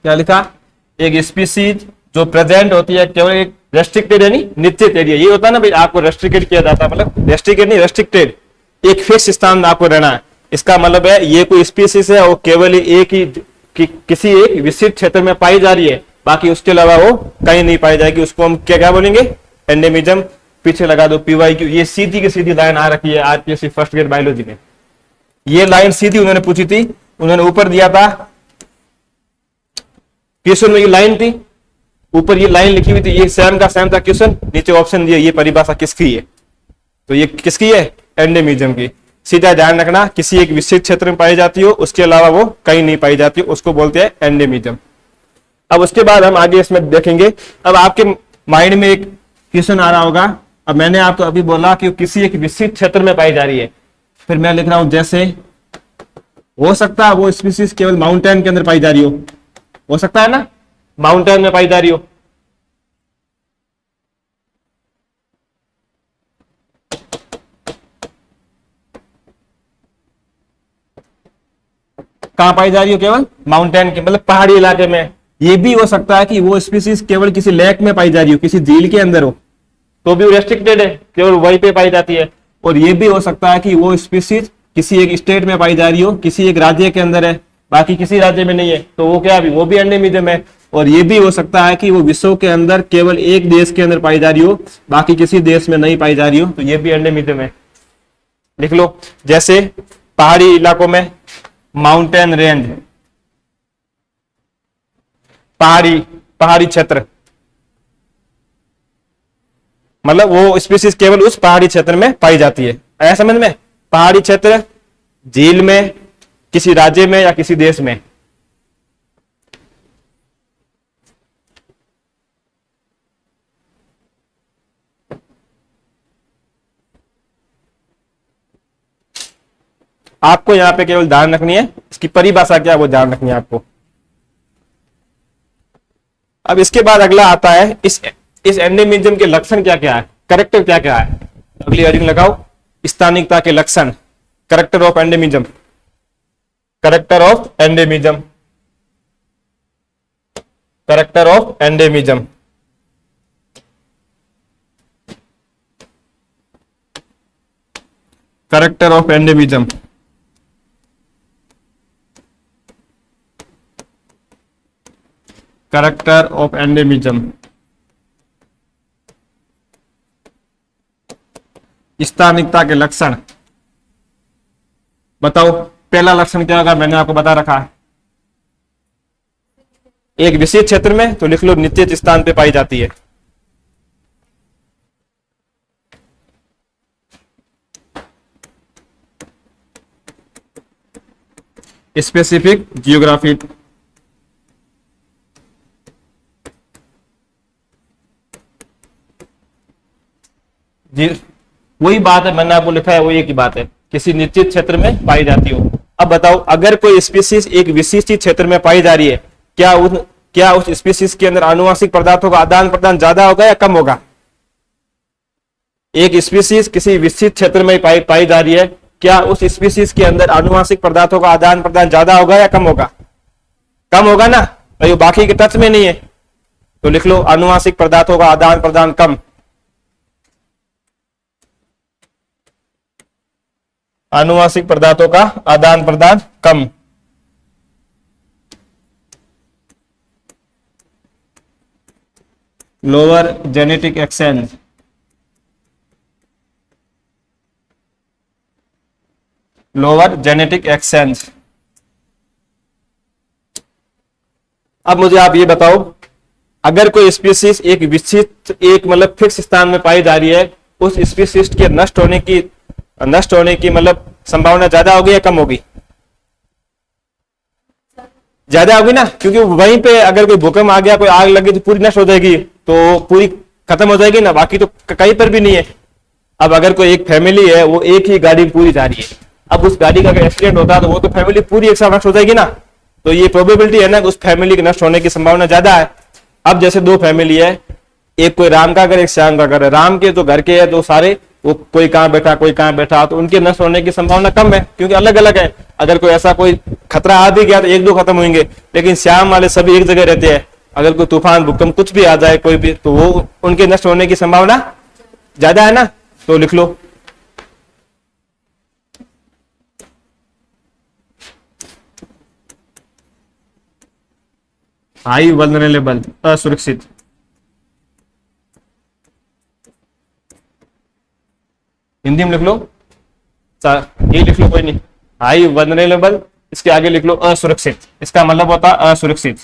[SPEAKER 1] क्या लिखा, एक स्पीसीज जो प्रेजेंट होती है केवल एक रेस्ट्रिक्टेड यानी निश्चित एरिया, ये होता है ना भाई, आपको रेस्ट्रिक्टेड किया जाता है, मतलब रेस्ट्रिक्टेड नहीं रेस्ट्रिक्टेड, एक फिक्स स्थान में आपको रहना है। इसका मतलब है ये कोई स्पीसीज है वो केवल एक ही किसी एक विशिष्ट क्षेत्र में पाई जा रही है, बाकी उसके अलावा वो कहीं नहीं पाई जाएगी, उसको हम क्या क्या बोलेंगे, एंडेमिज्म। पीछे लगा दो PYQ, ये सीधी की सीधी लाइन आ रखी है RPSC फर्स्ट ग्रेड बायोलॉजी में, ये लाइन सीधी उन्होंने पूछी थी, उन्होंने ऊपर दिया था क्वेश्चन में, ये लाइन थी ऊपर, ये लाइन लिखी हुई थी, ये सेम का सेम था क्वेश्चन, नीचे ऑप्शन दिया, ये परिभाषा किसकी है, तो ये किसकी है, एंडेमिज्म की। सीधा ध्यान रखना, किसी एक विशिष्ट क्षेत्र में पाई जाती हो, उसके अलावा वो कहीं नहीं पाई जाती, उसको बोलते हैं एंडेमिज्म। अब उसके बाद हम आगे इसमें देखेंगे। अब आपके माइंड में एक क्वेश्चन आ रहा होगा, अब मैंने आपको अभी बोला कि किसी एक विशिष्ट क्षेत्र में पाई जा रही है, फिर मैं लिख रहा हूं जैसे हो सकता है वो स्पीसीज केवल माउंटेन के अंदर पाई जा रही हो सकता है ना, माउंटेन में पाई जा रही हो, कहां पाई जा रही हो, केवल माउंटेन के मतलब पहाड़ी इलाके में। ये भी हो सकता है कि वो स्पीसीज केवल किसी लेक में पाई जा रही हो, किसी झील के अंदर हो, तो भी रेस्ट्रिक्टेड है, केवल वहीं पे पाई जाती है। और ये भी हो सकता है कि वो स्पीसीज किसी एक स्टेट में पाई जा रही हो, किसी एक राज्य के अंदर है, बाकी किसी राज्य में नहीं है, तो वो क्या, वो भी एंडेमिज्म है। और ये भी हो सकता है कि वो विश्व के अंदर केवल एक देश के अंदर पाई जा रही हो, बाकी किसी देश में नहीं पाई जा रही हो, तो ये भी एंडेमिज्म है। लिख लो, जैसे पहाड़ी इलाकों में माउंटेन रेंज, पहाड़ी क्षेत्र, मतलब वो स्पीसीज केवल उस पहाड़ी क्षेत्र में पाई जाती है, ऐसा समझ में, पहाड़ी क्षेत्र, झील में, किसी राज्य में या किसी देश में। आपको यहां पे केवल ध्यान रखनी है, इसकी परिभाषा क्या है वो ध्यान रखनी है आपको। अब इसके बाद अगला आता है, इस एंडेमिज्म के लक्षण क्या क्या है, कैरेक्टर क्या क्या है। अगली हेडिंग लगाओ, स्थानिकता के लक्षण, character of endemism, character of endemism, character of endemism. Character of endemism, character of endemism, स्थानिकता के लक्षण। बताओ पहला लक्षण क्या होगा, मैंने आपको बता रखा है, एक विशेष क्षेत्र में, तो लिख लो निश्चित स्थान पे पाई जाती है। स्पेसिफिक जियोग्राफी, जी वही बात है, मैंने आपको लिखा है वो एक ही बात है, किसी निश्चित क्षेत्र में पाई जाती हो। अब बताओ, अगर कोई स्पीसीज एक विशिष्ट क्षेत्र में पाई जा रही है, क्या उस स्पीसीज के अंदर आनुवंशिक पदार्थों का आदान प्रदान ज्यादा होगा या कम होगा। एक स्पीसीज किसी विशिष्ट क्षेत्र में पाई जा रही है, क्या उस स्पीसीज के अंदर आनुवंशिक पदार्थों का आदान प्रदान ज्यादा होगा या कम होगा, कम होगा ना, तो ये बाकी के टच में नहीं है, तो लिख लो आनुवंशिक पदार्थों का आदान प्रदान कम, आनुवंशिक पदार्थों का आदान प्रदान कम। Lower genetic exchange, lower genetic exchange. अब मुझे आप ये बताओ, अगर कोई स्पीसीज एक विशिष्ट एक मतलब फिक्स स्थान में पाई जा रही है, उस स्पीसीज के नष्ट होने की मतलब संभावना ज्यादा होगी या कम होगी, ज्यादा होगी ना, क्योंकि वहीं पे अगर कोई भूकंप आ गया, कोई आग लगी तो पूरी नष्ट हो जाएगी, तो पूरी खत्म हो जाएगी ना, बाकी तो कहीं पर भी नहीं है। अब अगर कोई एक फैमिली है, वो एक ही गाड़ी में पूरी जा रही है, अब उस गाड़ी का अगर एक्सीडेंट होता है तो वो तो फैमिली पूरी एक साथ नष्ट हो जाएगी ना, तो ये प्रोबेबिलिटी है ना उस फैमिली के नष्ट होने की संभावना ज्यादा है। अब जैसे दो फैमिली है, एक कोई राम का घर, एक श्याम का घर है, राम के जो घर के है तो सारे वो कोई कहां बैठा कोई कहां बैठा, तो उनके नष्ट होने की संभावना कम है, क्योंकि अलग अलग है। अगर कोई ऐसा कोई खतरा आ भी गया तो एक दो खत्म होंगे, लेकिन श्याम वाले सभी एक जगह रहते हैं। अगर कोई तूफान भूकंप कुछ भी आ जाए कोई भी, तो वो उनके नष्ट होने की संभावना ज्यादा है ना। तो लिख लो हाई वल्नरेबल, असुरक्षित। हिंदी में लिख लो, ये लिख लो कोई नहीं, हाई वल्नरेबल, इसके आगे लिख लो असुरक्षित, इसका मतलब होता है असुरक्षित।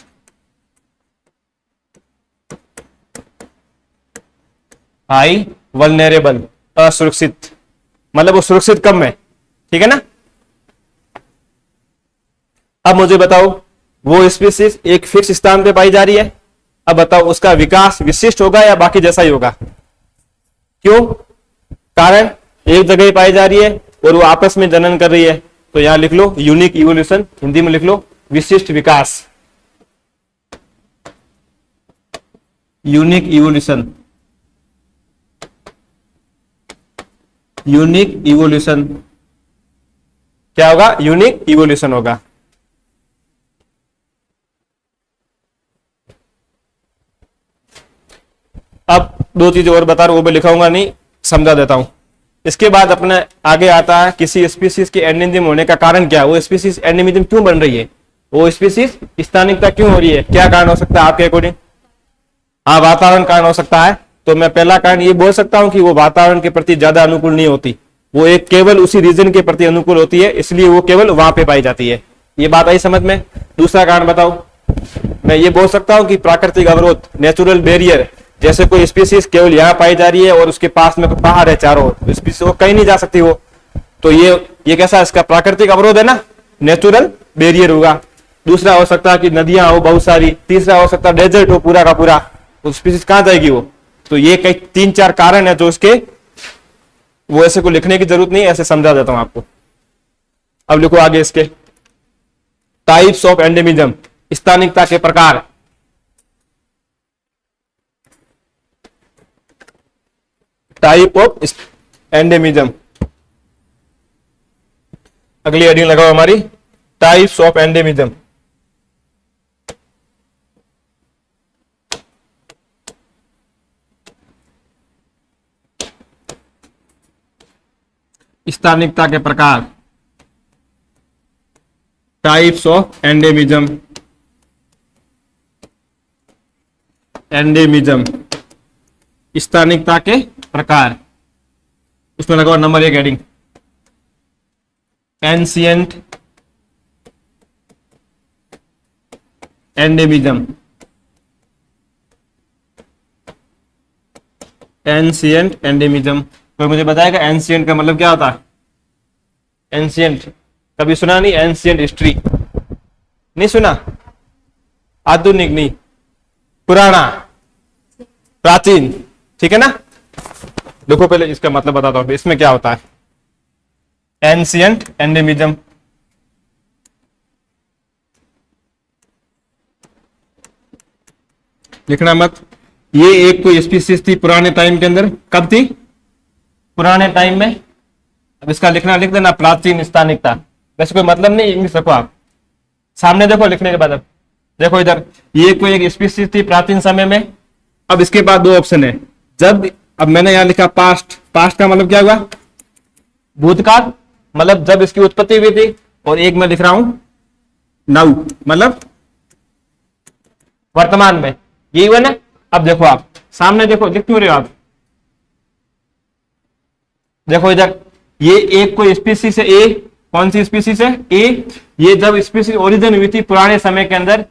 [SPEAKER 1] हाई वल्नरेबल, असुरक्षित, मतलब वो सुरक्षित कम है, ठीक है ना। अब मुझे बताओ, वो स्पीसीज एक फिक्स स्थान पे पाई जा रही है, अब बताओ उसका विकास विशिष्ट होगा या बाकी जैसा ही होगा। क्यों? कारण एक जगह ही पाई जा रही है और वो आपस में जनन कर रही है, तो यहां लिख लो यूनिक इवोल्यूशन, हिंदी में लिख लो विशिष्ट विकास, यूनिक इवोल्यूशन, यूनिक इवोल्यूशन। क्या होगा? यूनिक इवोल्यूशन होगा। अब दो चीजें और बता रहा हूं, वो भी लिखाऊंगा नहीं, समझा देता हूं। इसके बाद अपने आगे आता है किसी स्पीसीज के एंडेमिज्म होने का कारण क्या है, वो स्पीसीज एंडेमिज्म क्यों बन रही है, वो स्पीसीज स्थानिकता क्यों हो रही है, क्या कारण हो सकता है आपके अकॉर्डिंग। हाँ, वातावरण कारण हो सकता है। तो मैं पहला कारण ये बोल सकता हूं कि वो वातावरण के प्रति ज्यादा अनुकूल नहीं होती, वो एक केवल उसी रीजन के प्रति अनुकूल होती है, इसलिए वो केवल वहां पे पाई जाती है। ये बात आई समझ में। दूसरा कारण बताओ, मैं ये बोल सकता हूं कि प्राकृतिक अवरोध, नेचुरल बैरियर, जैसे कोई स्पीसीज केवल यहाँ पाई जा रही है और उसके पास में पहाड़ है चारों, स्पीसीज वो कहीं नहीं जा सकती वो, तो ये कैसा, इसका प्राकृतिक अवरोध है ना, नेचुरल बैरियर होगा। दूसरा हो सकता है कि नदियां हो बहुत सारी, तीसरा हो सकता है डेजर्ट हो पूरा का पूरा, तो स्पीसीज कहां जाएगी वो। तो ये कई 3-4 कारण है जो उसके, वो ऐसे को लिखने की जरूरत नहीं, ऐसे समझा देता हूं आपको। अब लिखो आगे इसके टाइप्स ऑफ एंडेमिज्म, स्थानिकता के प्रकार। टाइप ऑफ एंडेमिज्म, अगली हेडिंग लगाओ हमारी टाइप्स ऑफ एंडेमिज्म। स्थानिकता के प्रकार, टाइप्स ऑफ एंडेमिज्म, एंडेमिज्म, स्थानिकता के प्रकार। उसमें लगाओ number 1 heading, ancient endemism, ancient endemism. कोई मुझे बताएगा एंशिएंट का मतलब क्या होता है? एंशिएंट कभी सुना नहीं, एंशिएंट हिस्ट्री नहीं सुना, आधुनिक नहीं, पुराना, प्राचीन, ठीक है ना। देखो पहले इसका मतलब बताता हूं, इसमें क्या होता है एंशिएंट एंडेमिज्म। लिखना मत, ये एक कोई स्पीसीज थी पुराने टाइम के अंदर, कब थी? पुराने टाइम में। अब इसका लिखना लिख देना प्राचीन स्थानिकता, वैसे कोई मतलब नहीं, इंग्लिश रखो आप सामने, देखो लिखने के बाद। अब देखो इधर, ये कोई एक स्पीसीज थी प्राचीन समय में। अब इसके बाद 2 ऑप्शन है, जब, अब मैंने यहां लिखा पास्ट, पास्ट का मतलब क्या हुआ? भूतकाल, मतलब जब इसकी उत्पत्ति हुई थी, और एक मैं लिख रहा हूं नाउ, मतलब वर्तमान में, यही हुआ ना। अब देखो आप सामने देखो, लिख क्यों रहे हो आप? देखो इधर, ये एक कोई स्पीसीज है, ए, कौन सी स्पीसीज है? ए। ये जब स्पीसीज ओरिजिन हुई थी पुराने समय के अंदर,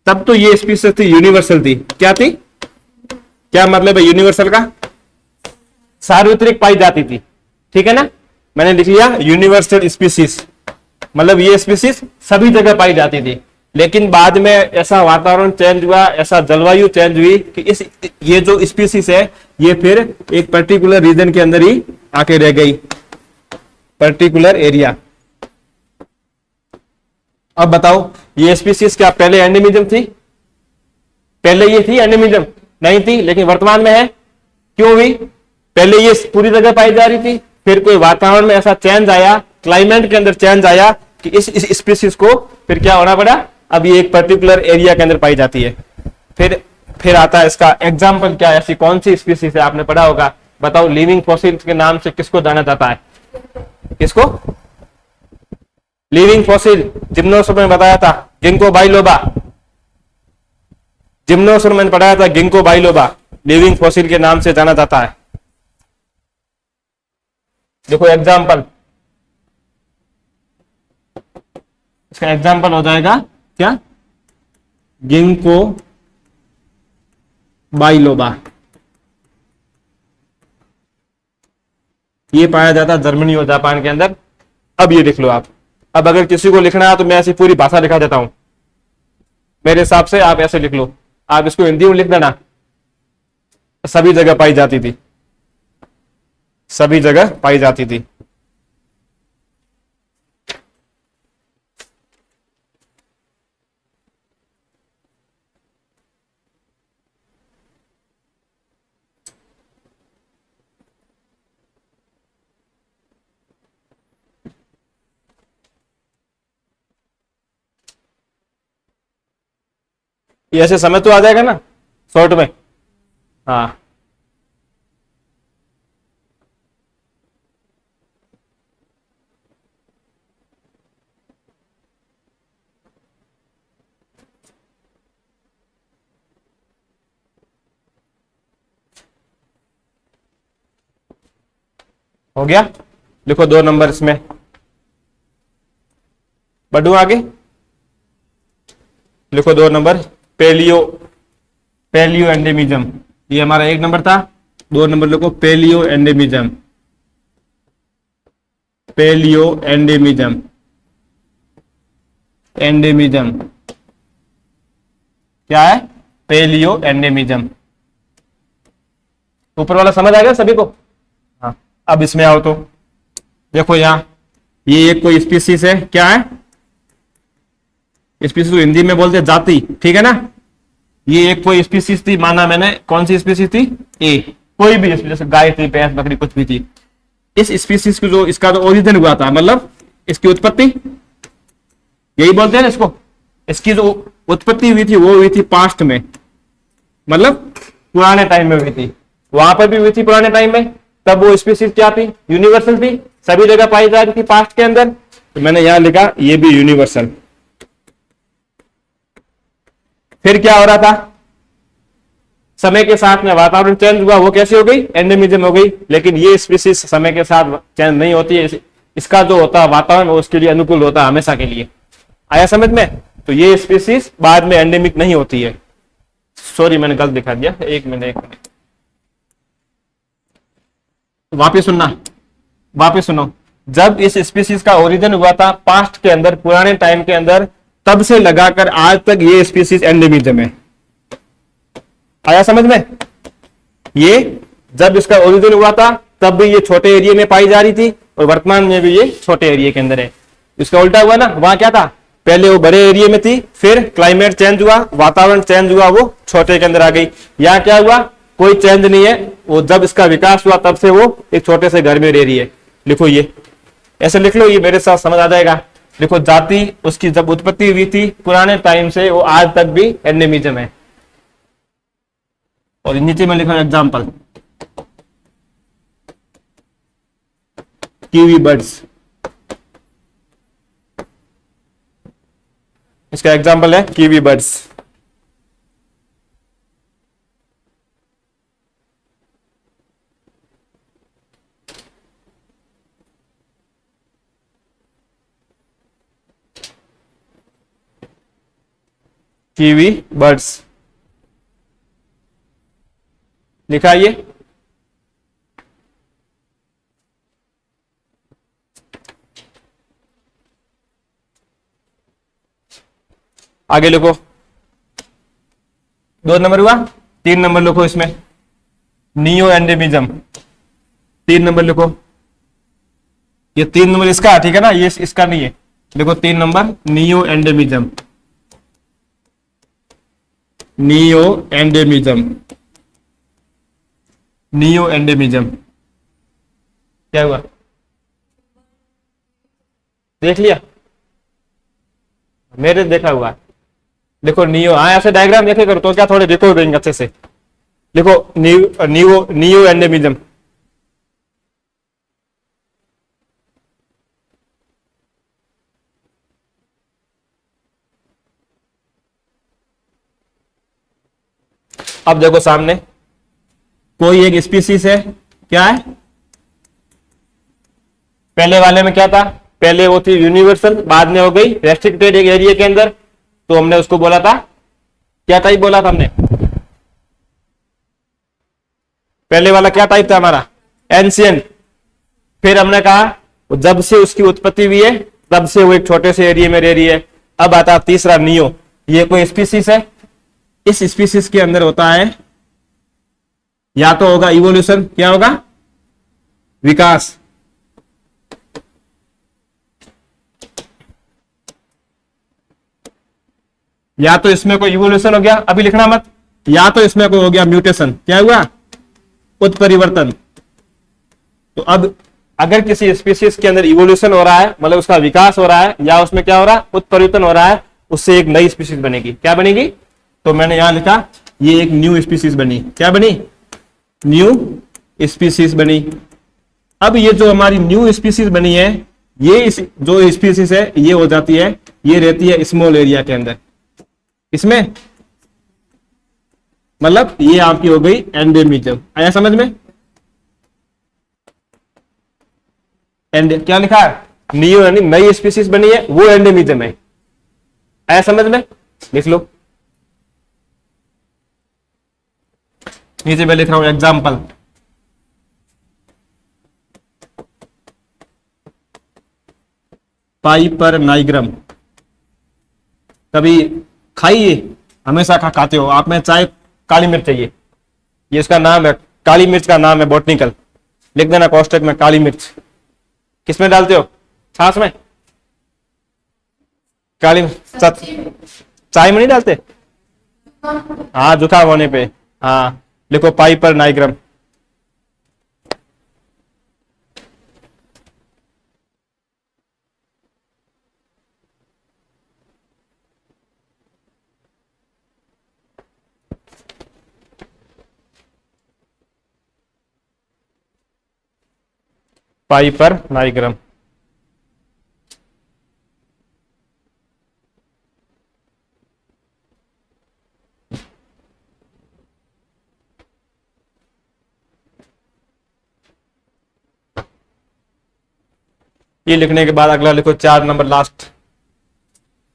[SPEAKER 1] तब तो ये स्पीसीज थी यूनिवर्सल थी। क्या थी? क्या मतलब है यूनिवर्सल का? सार्वत्रिक पाई जाती थी, ठीक है ना। मैंने लिख लिया यूनिवर्सल स्पीसीज, मतलब ये स्पीसीज सभी जगह पाई जाती थी। लेकिन बाद में ऐसा वातावरण चेंज हुआ, ऐसा जलवायु चेंज हुई कि ये जो स्पीसीज है ये फिर एक पर्टिकुलर रीजन के अंदर ही आके रह गई, पर्टिकुलर एरिया। अब बताओ, ये स्पीसीज क्या पहले एंडेमिज्म थी? पहले ये थी एंडेमिज्म? नहीं थी, लेकिन वर्तमान में है। क्यों हुई? पहले ये पूरी जगह पाई जा रही थी, फिर कोई वातावरण में ऐसा चेंज आया, क्लाइमेट के अंदर चेंज आया, कि इस स्पीसीज को फिर क्या होना पड़ा, अब ये एक पर्टिकुलर एरिया के अंदर पाई जाती है। फिर आता है इसका एग्जाम्पल क्या है, ऐसी कौन सी स्पीसीज है, आपने पढ़ा होगा। बताओ लिविंग फॉसिल के नाम से किसको जाना जाता है, किसको? लिविंग फॉसिल जिम्नोसॉर्म में बताया था गिंको बाइलोबा, जिम्नोसॉर्म में पढ़ाया था गिंको बाइलोबा, लिविंग फॉसिल के नाम से जाना जाता है। देखो एग्जाम्पल, इसका एग्जाम्पल हो जाएगा क्या, गिंको बाइलोबा। ये पाया जाता है जर्मनी और जापान के अंदर। अब ये लिख लो आप। अब अगर किसी को लिखना है तो मैं ऐसी पूरी भाषा लिखा देता हूं, मेरे हिसाब से आप ऐसे लिख लो, आप इसको हिंदी में लिख देना, सभी जगह पाई जाती थी, सभी जगह पाई जाती थी। ये ऐसे समय तो आ जाएगा ना शॉर्ट में। हाँ हो गया, लिखो 2 नंबर इसमें, बढ़ू आगे, लिखो 2 नंबर पेलियो एंडेमिज्म, ये हमारा 1 नंबर था। 2 नंबर लिखो paleo endemism, paleo endemism, endemism क्या है, पेलियो एंडेमिज्म। ऊपर वाला समझ आ गया सभी को? हाँ अब इसमें आओ तो देखो यहां, ये एक कोई स्पीसीज है, क्या है स्पीसीज, हिंदी में बोलते जाति, ठीक है ना। ये एक कोई स्पीसीज थी, माना मैंने, कौन सी स्पीसीज थी, ए, कोई भी स्पीसीज, गाय थी, भैंस, बकरी, कुछ भी थी। इस स्पीसीज की जो इसका जो ओरिजिन हुआ था, मतलब इसकी उत्पत्ति, यही बोलते हैं ना इसको, इसकी जो उत्पत्ति हुई थी वो हुई थी पास्ट में, मतलब पुराने टाइम में हुई थी, वहां पर भी हुई थी पुराने टाइम में। तब वो स्पीसीज क्या थी, यूनिवर्सल थी, सभी जगह पाई जा रही थी पास्ट के अंदर। तो मैंने यहां लिखा ये भी यूनिवर्सल। फिर क्या हो रहा था, समय के साथ में वातावरण चेंज हुआ, वो कैसे हो गई, एंडेमिज्म हो गई। लेकिन ये स्पीसीज समय के साथ चेंज नहीं होती है, इसका जो होता है वातावरण वो उसके लिए अनुकूल होता है हमेशा के लिए। आया समझ में? तो ये स्पीसीज बाद में एंडेमिक नहीं होती है। सॉरी मैंने गलत दिखा दिया, एक मिनट वापिस सुनना, वापिस सुनो। जब इस स्पीसीज का ओरिजिन हुआ था पास्ट के अंदर, पुराने टाइम के अंदर, तब से लगाकर आज तक ये स्पीसीज एंडेमिज्म है। आया समझ में? ये जब इसका ओरिजिन हुआ था तब भी ये छोटे एरिया में पाई जा रही थी, और वर्तमान में भी ये छोटे एरिया के अंदर है। इसका उल्टा हुआ ना, वहां क्या था, पहले वो बड़े एरिया में थी, फिर क्लाइमेट चेंज हुआ, वातावरण चेंज हुआ, वो छोटे के अंदर आ गई। यहाँ क्या हुआ, कोई चेंज नहीं है, वो जब इसका विकास हुआ तब से वो एक छोटे से घर में रह रही है। लिखो ये, ऐसे लिख लो, ये मेरे साथ समझ आ जाएगा। लिखो जाति उसकी जब उत्पत्ति हुई थी पुराने टाइम से, वो आज तक भी एंडेमिज्म है। और नीचे में लिखा एग्जाम्पल, कीवी बर्ड्स, इसका एग्जाम्पल है कीवी बर्ड्स। कीवी बर्ड्स लिखा ये, आगे लिखो। 2 नंबर हुआ। 3 नंबर लिखो इसमें, नियो एंडेमिज्म। 3 नंबर लिखो, ये 3 नंबर इसका, ठीक है ना, ये इसका नहीं है। देखो 3 number, neo endemism, neo endemism, neo endemism. क्या हुआ, देख लिया? मेरे देखा हुआ है। देखो नियो, हाँ ऐसे डायग्राम देखे करो तो क्या थोड़े देखो देंगे अच्छे से। देखो नियो नियो नियो एंडेमिज्म, अब देखो सामने कोई एक स्पीसीज है, क्या है, पहले वाले में क्या था, पहले वो थी यूनिवर्सल, बाद में हो गई रेस्ट्रिक्टेड एक एरिया के अंदर, तो हमने उसको बोला था, क्या टाइप बोला था हमने, पहले वाला क्या टाइप था हमारा, एंशियंट। फिर हमने कहा जब से उसकी उत्पत्ति हुई है तब से वो एक छोटे से एरिया में रह रही है। अब आता तीसरा नियो, ये कोई स्पीसीज है, इस स्पीसीज के अंदर होता है या तो होगा इवोल्यूशन, क्या होगा, विकास, या तो इसमें कोई इवोल्यूशन हो गया, अभी लिखना मत, या तो इसमें कोई हो गया म्यूटेशन, क्या हुआ, उत्परिवर्तन। तो अब अगर किसी स्पीसीज के अंदर इवोल्यूशन हो रहा है, मतलब उसका विकास हो रहा है, या उसमें क्या हो रहा है, उत्परिवर्तन हो रहा है, उससे एक नई स्पीसीज बनेगी, क्या बनेगी, तो मैंने यहां लिखा ये एक न्यू स्पीसीज बनी, क्या बनी, न्यू स्पीसीज बनी। अब ये जो हमारी न्यू स्पीसीज बनी है, ये जो स्पीसीज है ये हो जाती है, ये रहती है स्मॉल एरिया के अंदर, इसमें मतलब ये आपकी हो गई एंडेमिज्म, आया समझ में, एंड क्या लिखा है, नियो यानी नई स्पीसीज बनी है, वो एंडेमिज्म है, आया समझ में, लिख लो। नीचे मैं लिख रहा हूं एग्जाम्पल, पाइपर नाइग्रम, कभी खाइए, हमेशा खाते हो आप में, चाय काली मिर्च चाहिए, ये इसका नाम है, काली मिर्च का नाम है बॉटनिकल, लिख देना कोष्टक में काली मिर्च, किसमें डालते हो, छाछ में, काली चाय में नहीं डालते, हाँ जुकाम होने पे, हाँ लिखो पाइपर नाइग्रम। पाइपर नाइग्रम, ये लिखने के बाद अगला लिखो 4 नंबर लास्ट,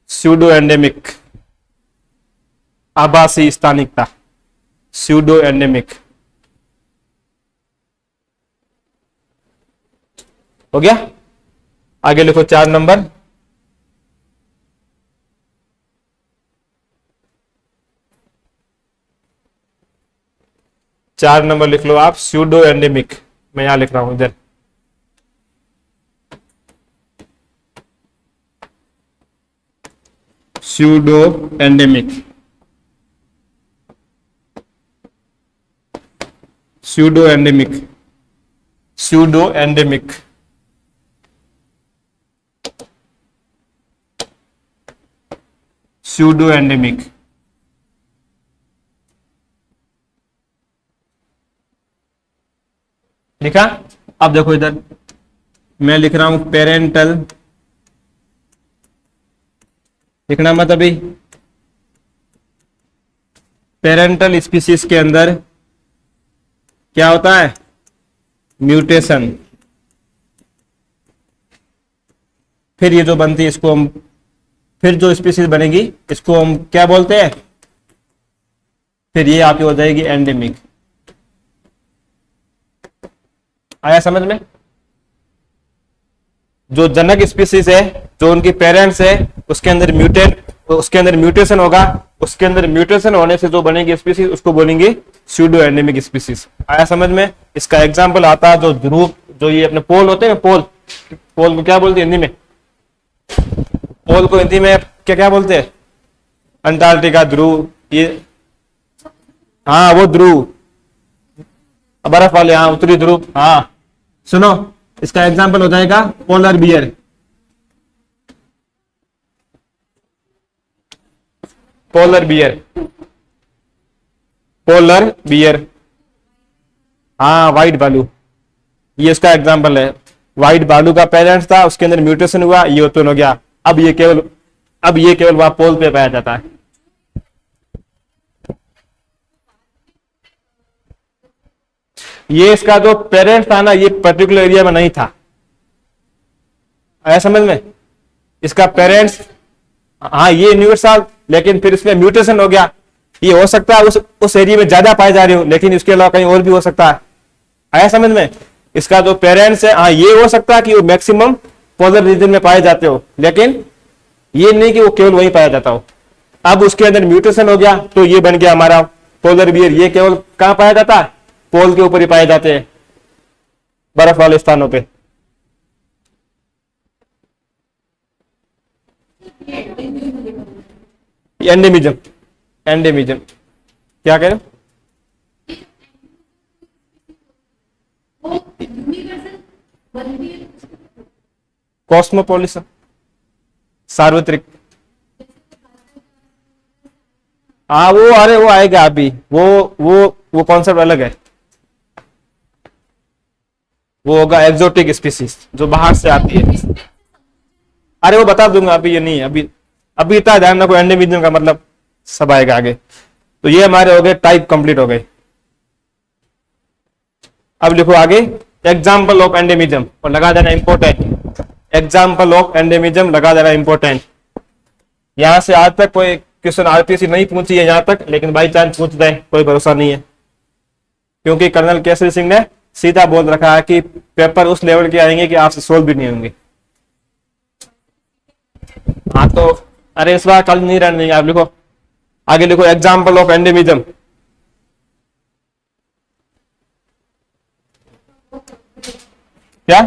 [SPEAKER 1] स्यूडो एंडेमिक, आभासी स्थानिकता, स्यूडो एंडेमिक, हो गया। आगे लिखो 4 नंबर, लिख लो आप, स्यूडो एंडेमिक, मैं यहां लिख रहा हूं इधर, pseudo endemic, pseudo endemic, pseudo endemic, pseudo endemic, लिखा। अब देखो इधर मैं लिख रहा हूं पेरेंटल, लिखना मत अभी, पेरेंटल स्पीसीज के अंदर क्या होता है, म्यूटेशन, फिर ये जो बनती है इसको हम, फिर जो स्पीसीज बनेगी इसको हम क्या बोलते हैं, फिर ये आपकी हो जाएगी एंडेमिक, आया समझ में। जो जनक स्पीसीज है, जो उनकी पेरेंट्स है, उसके अंदर म्यूटेशन होगा, उसके अंदर म्यूटेशन होने से जो बनेगी स्पीसीज उसको बोलेंगे स्यूडो एंडेमिक स्पीसीज, आया समझ में। इसका एग्जांपल आता है जो ध्रुव, जो ये अपने पोल होते हैं, पोल को क्या बोलते हैं हिंदी में, पोल को हिंदी में क्या क्या बोलते हैं, अंटार्कटिका, ध्रुव, ये हाँ वो ध्रुव, बर्फ वाले, हाँ उत्तरी ध्रुव, हाँ सुनो, इसका एग्जांपल हो जाएगा polar bear, polar bear, polar bear, हाँ व्हाइट बालू, ये इसका एग्जाम्पल है। व्हाइट बालू का पेरेंट्स था, उसके अंदर म्यूटेशन हुआ, ये उत्पन्न हो गया। अब ये केवल वहां पोल पे पाया जाता है। ये इसका जो पेरेंट्स था ना, ये पर्टिकुलर एरिया में नहीं था, आया समझ में? इसका पेरेंट्स, हाँ ये यूनिवर्सल, लेकिन फिर इसमें म्यूटेशन हो गया। ये हो सकता है उस एरिया में ज्यादा पाए जा रहे हो, लेकिन इसके अलावा कहीं और भी हो सकता है। आया समझ में? इसका जो पेरेंट्स है, हाँ ये हो सकता है कि वो मैक्सिमम पोलर रीजन में पाए जाते हो, लेकिन ये नहीं कि वो केवल वहीं पाया जाता हो। अब उसके अंदर म्यूटेशन हो गया, तो ये बन गया हमारा पोलर बियर। ये केवल कहां पाया जाता है? पोल के ऊपर ही पाए जाते हैं, बर्फ वाले स्थानों पे। एंडेमिज्म, एंडेमिज्म क्या कह रहे हो? कॉस्मोपोलिस, सार्वत्रिक, हाँ वो, अरे वो आएगा अभी, वो कॉन्सेप्ट अलग है। वो होगा एक्सोटिक स्पीसीज, जो बाहर से आती है। अरे वो बता दूंगा, अभी ये नहीं है। अभी इतना ध्यान रखो, एंडेमिज्म का मतलब सब आएगा आगे। तो ये हमारे हो गए टाइप, कंप्लीट हो गए। अब लिखो आगे एग्जाम्पल ऑफ एंडेमिज्म, और लगा देना इंपॉर्टेंट। एग्जाम्पल ऑफ एंडेमिज्म लगा देना इंपॉर्टेंट। यहां से आज तक कोई क्वेश्चन आरपीएससी नहीं पूछी है यहां तक, लेकिन बाई चांस पूछ दे, कोई भरोसा नहीं है, क्योंकि कर्नल केसरी सिंह ने सीधा बोल रखा है कि पेपर उस लेवल के आएंगे कि आपसे सोल्व भी नहीं होंगे। हाँ तो अरे इस बार कल नहीं रहने देंगे। आप लिखो आगे, लिखो एग्जाम्पल ऑफ एंडेमिज्म। क्या?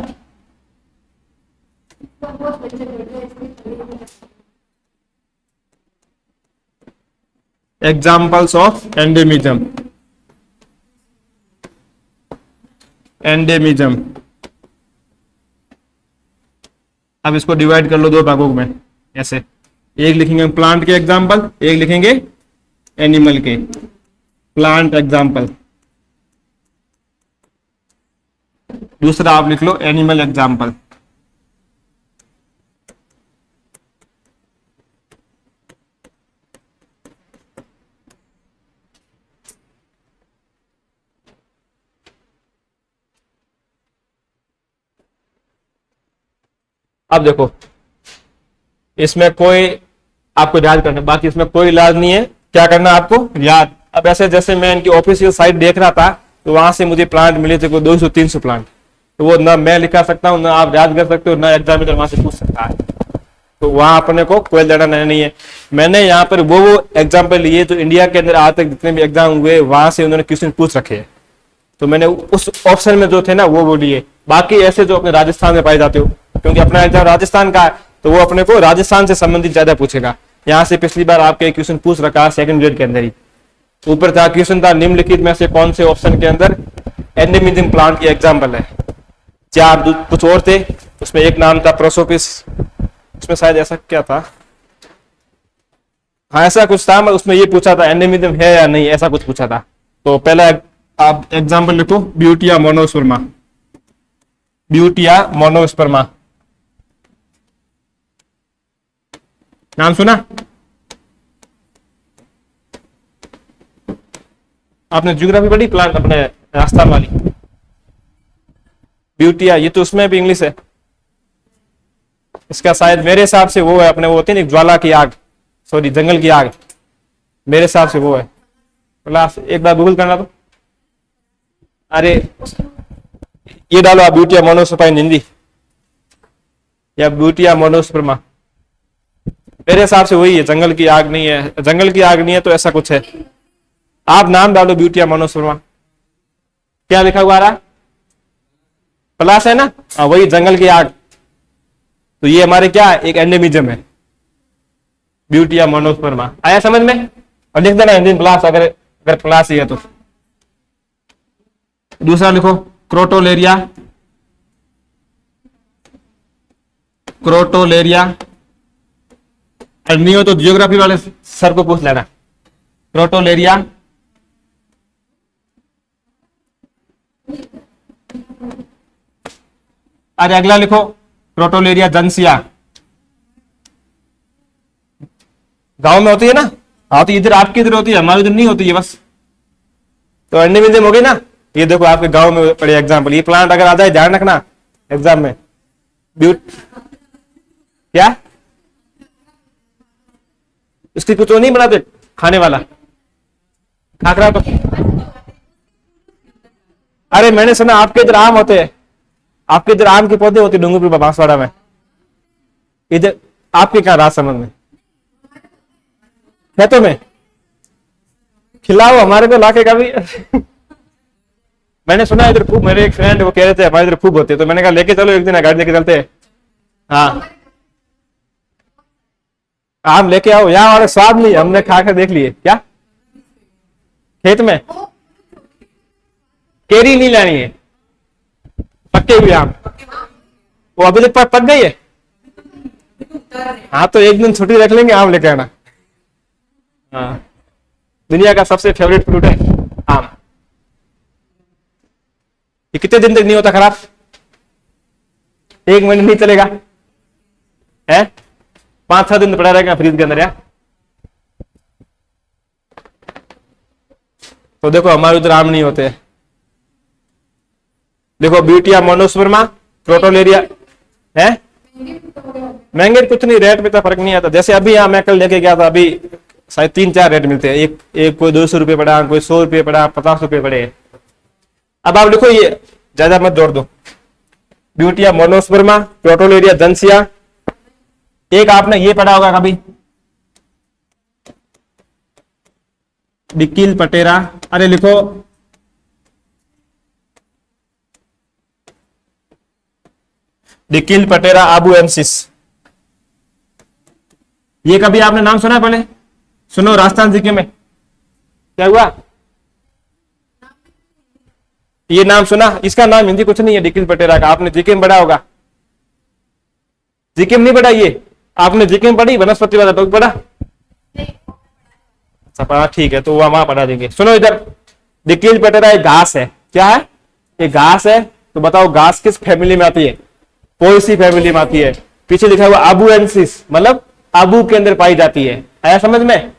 [SPEAKER 1] Examples of endemism, endemism. अब इसको डिवाइड कर लो दो भागों में, ऐसे। एक लिखेंगे प्लांट के एग्जाम्पल, एक लिखेंगे एनिमल के। प्लांट एग्जाम्पल, दूसरा आप लिख लो एनिमल एग्जाम्पल। अब देखो इसमें कोई आपको याद करना, बाकी इसमें कोई इलाज नहीं है। क्या करना आपको? याद। अब ऐसे जैसे मैं इनकी ऑफिशियल साइट देख रहा था, तो वहां से मुझे प्लांट मिले थे कोई 200-300 प्लांट, तो वो ना मैं लिखा सकता हूँ, ना आप याद कर सकते हो, ना एग्जामिनर वहां से पूछ सकता है। तो वहां अपने को कोई लेना नहीं है। मैंने यहाँ पर वो एग्जाम्पल लिए जो इंडिया के अंदर आज तक जितने भी एग्जाम हुए वहां से उन्होंने क्वेश्चन पूछ रखे हैं, तो मैंने उस ऑप्शन में जो थे ना वो लिए। बाकी ऐसे जो अपने राजस्थान में पाए जाते हो, क्योंकि अपना एग्जाम राजस्थान का है, तो वो अपने को राजस्थान से संबंधित ज्यादा पूछेगा। यहाँ से पिछली बार आपके क्वेश्चन पूछ रखा सेकंड ग्रेड के अंदर ही। ऊपर था क्वेश्चन था निम्नलिखित में से कौन से ऑप्शन के अंदर एंडेमिज्म प्लांट की एग्जाम्पल है। चार कुछ और थे, उसमें एक नाम था प्रोसोपिस, उसमें शायद ऐसा क्या था, हाँ ऐसा कुछ था, उसमें ये पूछा था एंडेमिज्म है या नहीं, ऐसा कुछ पूछा था। तो पहला आप एग्जाम्पल लिखो ब्यूटिया मोनोस्पर्मा, ब्यूटिया मोनोस्पर्मा, नाम सुना आपने? ज्योग्राफी पढ़ी प्लांट अपने राजस्थान वाली, ब्यूटिया, ये तो उसमें भी इंग्लिश है। इसका शायद मेरे हिसाब से वो है अपने, वो होती है ना ज्वाला की आग, सॉरी जंगल की आग, मेरे हिसाब से वो है। क्लास एक बार गूगल करना तो, अरे ये डालो आप ब्यूटिया मोनोस्पर्मा इन हिंदी, या ब्यूटिया मोनोस्पर्मा, मेरे हिसाब से वही है। जंगल की आग नहीं है, जंगल की आग नहीं है तो ऐसा कुछ है। आप नाम डालो ब्यूटिया मोनोस्पर्मा, क्या लिखा हुआ रहा? प्लस है ना, हाँ वही जंगल की आग। तो ये हमारे क्या एक एंडेमिज्म है, ब्यूटिया मोनोस्पर्मा। आया समझ में? और लिख देना हिंदी प्लस, अगर प्लस ही है तो। दूसरा लिखो क्रोटोलेरिया, क्रोटोलेरिया और नहीं हो तो जियोग्राफी वाले सर को पूछ लेना। क्रोटोलेरिया, अरे अगला लिखो क्रोटोलेरिया जंसिया। गांव में होती है ना? हाँ, तो इधर आपकी इधर होती है, हमारी इधर नहीं होती है बस। तो एंडेमिज्म हो गई ना। ये देखो आपके गांव में पड़े एग्जाम्पल, ये प्लांट अगर आ जाए ध्यान रखना एग्जाम में। क्या इसकी कुछ वो नहीं बनाते खाने वाला खाकरा तो? अरे मैंने सुना आपके इधर आम होते हैं, आपके इधर आम के पौधे होते डूंगरपुर बांसवाड़ा में। इधर आपके क्या राजसमंद में खेतों में? खिलाओ हमारे को लाके का भी। मैंने सुना इधर खूब, मेरे एक फ्रेंड वो कह रहे थे हमारे इधर खूब होते, तो मैंने कहा लेके चलो एक दिन, गाड़ी लेके चलते हैं। हाँ आम लेके आओ, यहाँ वाले स्वाद नहीं, हमने खा कर देख लिए। क्या खेत में केरी नहीं लानी है, पक्के हुए आम। वो अभी तक पक गई है। हाँ तो एक दिन छुट्टी रख लेंगे, आम लेके आना। हाँ दुनिया का सबसे फेवरेट फ्रूट है आम। ये कितने दिन तक नहीं होता खराब? एक महीने नहीं चलेगा है? 5-6 दिन पड़ा रहेगा फ्रिज के अंदर यार। तो देखो हमारे उधर आम नहीं होते। देखो ब्यूटिया मोनोस्पर्मा, क्रोटोलेरिया है। महंगे कुछ नहीं, रेट में तो फर्क नहीं आता। जैसे अभी यहाँ मैं कल लेके गया था, अभी शायद 3-4 रेट मिलते हैं। एक कोई 200 रुपये पड़ा, कोई 100 रुपये पड़ा, 50 रुपये पड़े। अब आप लिखो, ये ज्यादा मत जोड़ दो। Butea monosperma, Crotalaria juncea. एक आपने ये पढ़ा होगा कभी, डिकिल पटेरा। अरे लिखो डिकिल पटेरा आबुएंसिस। ये कभी आपने नाम सुना है? पहले सुनो, राजस्थान जीके में क्या हुआ? ये नाम सुना? इसका नाम हिंदी कुछ नहीं है डिकिल पटेरा का, आपने जीके में पढ़ा होगा। जीके में नहीं पढ़ा ये? आपने जीके में पढ़ी वनस्पति वाला टॉपिक पढ़ा? अच्छा ठीक है, तो वहां पढ़ा देंगे। सुनो इधर, डिकिल पटेरा एक घास है। क्या है? एक घास है। तो बताओ घास किस फैमिली में आती है? पोएसी फैमिली में आती है। पीछे लिखा हुआ आबुएंसिस, मतलब आबू के अंदर पाई जाती है। आया समझ में?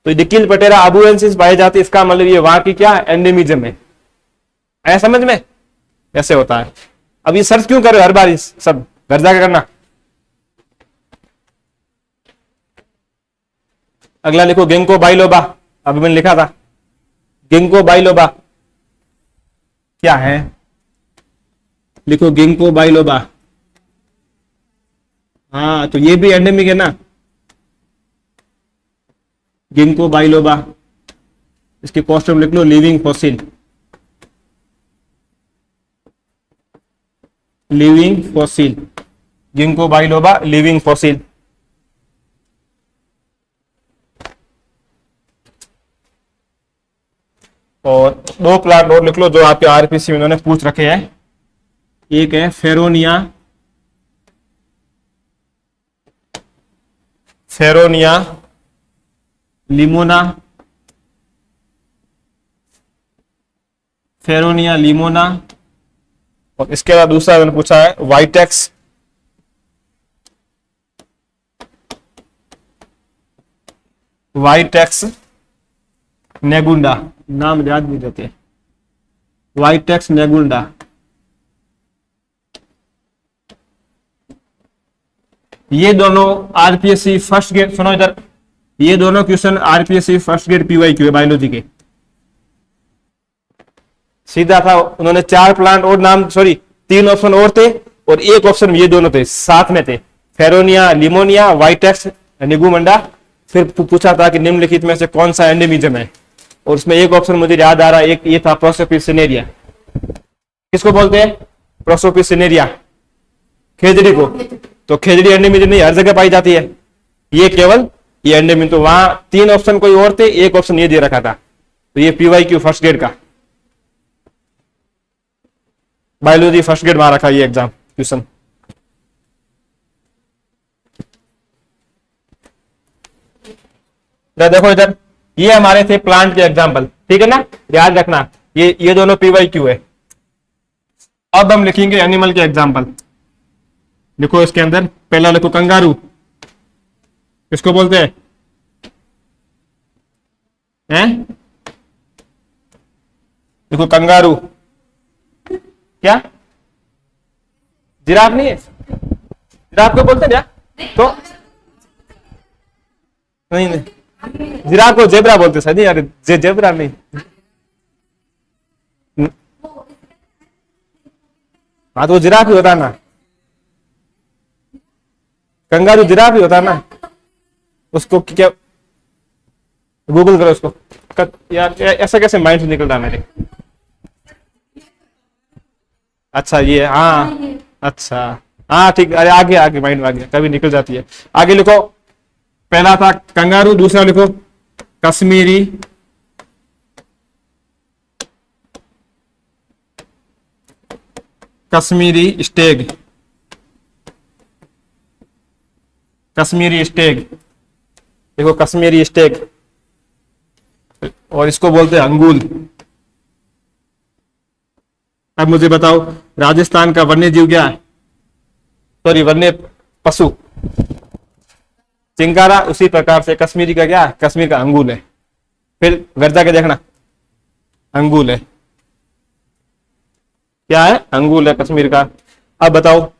[SPEAKER 1] तो डिकिल पटेरा आबुएंसिस पाई जाती है, इसका मतलब ये वहां की क्या एंडेमिज्म है। आया समझ में? ऐसे होता है। अब ये सर्च क्यों कर रहे हो हर बार? इस सब घर जाकर करना। अगला लिखो गिंको बाइलोबा। अभी मैंने लिखा था गिंको बाइलोबा क्या है? लिखो गिंको बाइलोबा। हाँ तो ये भी एंडेमिक है ना, गिंको बाइलोबा। इसके कॉस्ट्यूम लिख लो living fossil. Living fossil, ginkgo biloba living fossil. और 2 प्लांट और लिख लो जो आपके आरपीसी में उन्होंने पूछ रखे हैं। एक है फेरोनिया, फेरोनिया लिमोना, फेरोनिया लिमोना। और इसके अलावा दूसरा मैंने पूछा है वाइटेक्स, वाइटेक्स नेगुंडा। नाम याद नहीं रहते। वाइटेक्स नेगुंडा। ये दोनों आरपीएससी फर्स्ट ग्रेड, सुनो इधर, ये दोनों question RPSC first grade PYQ है बायोलॉजी के। सीधा था, उन्होंने 4 प्लांट और नाम, सॉरी 3 ऑप्शन और थे और एक ऑप्शन ये दोनों थे, साथ में थे, फेरोनिया लिमोनिया, वाइटेक्स निगुमंडा। फिर पूछा था कि निम्नलिखित में से कौन सा एंडेमिज्म है, और उसमें एक ऑप्शन मुझे याद आ रहा है, एक ये था प्रोसोपिस सिनेरिया। किसको बोलते हैं? प्रोसोपिस सिनेरिया, खेजड़ी को। तो खेजड़ी एंडेमिज्म नहीं हर जगह पाई जाती है, ये केवल ये एंडेमिज्म। तो वहां 3 ऑप्शन कोई और थे, एक ऑप्शन ये दे रखा था। तो ये पीवाईक्यू फर्स्ट ग्रेड का, बायोलॉजी फर्स्ट ग्रेड में आ रखा ये एग्जाम क्वेश्चन। देखो इधर, ये हमारे थे प्लांट के एग्जाम्पल, ठीक है ना, याद रखना ये दोनों PYQ है। अब हम लिखेंगे एनिमल के एग्जाम्पल। लिखो इसके अंदर, पहला लिखो कंगारू, किसको बोलते हैं? देखो कंगारू, क्या जिराफ नहीं है? जिराफ को बोलते हैं क्या? तो नहीं नहीं, जिराफ को जेब्रा बोलते शायद यार, जेब्रा नहीं। हाँ तो वो जिराफ ही होता है ना, कंगारू जिराफ ही होता है ना। उसको क्या, गूगल करो उसको। यार ऐसा कैसे माइंड से निकल रहा मेरे? अच्छा ये, हाँ अच्छा, हाँ ठीक, अरे आगे आगे माइंड में आ गया, कभी निकल जाती है। आगे लिखो, पहला था कंगारू, दूसरा लिखो कश्मीरी स्टेग, कश्मीरी स्टेग, देखो कश्मीरी स्टेग, और इसको बोलते हैं अंगूल। अब मुझे बताओ राजस्थान का वन्य जीव क्या है? सॉरी वन्य पशु चिंकारा, उसी प्रकार से कश्मीरी का क्या है? कश्मीर का अंगूल है। फिर घर जाके देखना, अंगूल है, क्या है? अंगूल है कश्मीर का। अब बताओ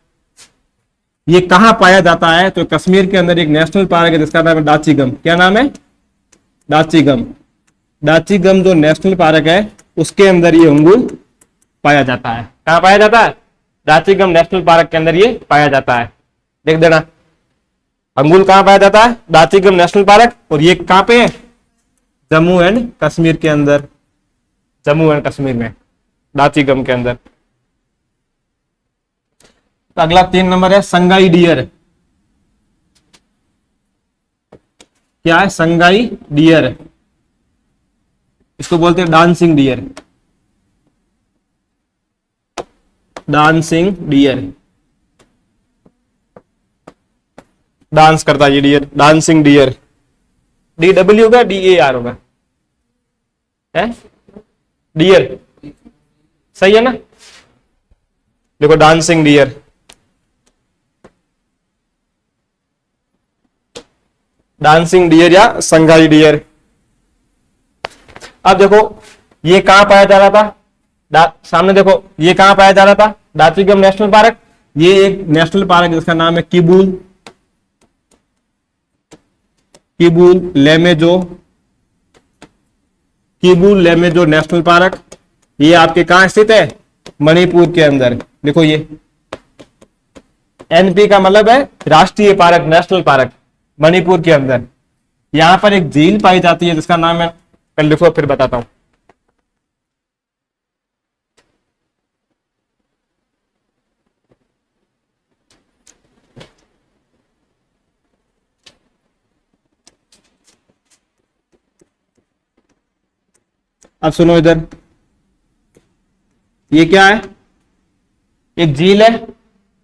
[SPEAKER 1] ये कहां पाया जाता है? तो कश्मीर के अंदर एक नेशनल पार्क है जिसका नाम है दाचीगम। क्या नाम है? दाचीगम। दाचीगम जो नेशनल पार्क है उसके अंदर ये अंगूल पाया जाता है। कहां पाया जाता है? दाचीगम नेशनल पार्क के अंदर ये पाया जाता है। देख देना, अंगूल कहां पाया जाता है? Dachigam national park. और ये कहां पे है? जम्मू एंड कश्मीर के अंदर, जम्मू एंड कश्मीर में, दाचीगम के अंदर। तो अगला 3 नंबर है संगाई डियर। क्या है? संगाई डियर, इसको बोलते हैं dancing dear, dancing dear, dance करता है ये डियर, डांसिंग डियर। DW होगा DAR होगा? है डियर, सही है ना? देखो डांसिंग डियर, डांसिंग डियर या संगाई डियर। अब देखो ये कहां पाया जा रहा था? सामने देखो ये कहां पाया जा रहा था? Dachigam national park. ये एक नेशनल पार्क है जिसका नाम है किबूल, किबूल लेमेजो, किबूल लेमेजो नेशनल पार्क। ये आपके कहां स्थित है? मणिपुर के अंदर। देखो ये NP का मतलब है राष्ट्रीय पार्क, नेशनल पार्क, मणिपुर के अंदर। यहां पर एक झील पाई जाती है जिसका नाम है, कल लिखो फिर बताता हूं। अब सुनो इधर, ये क्या है? एक झील है।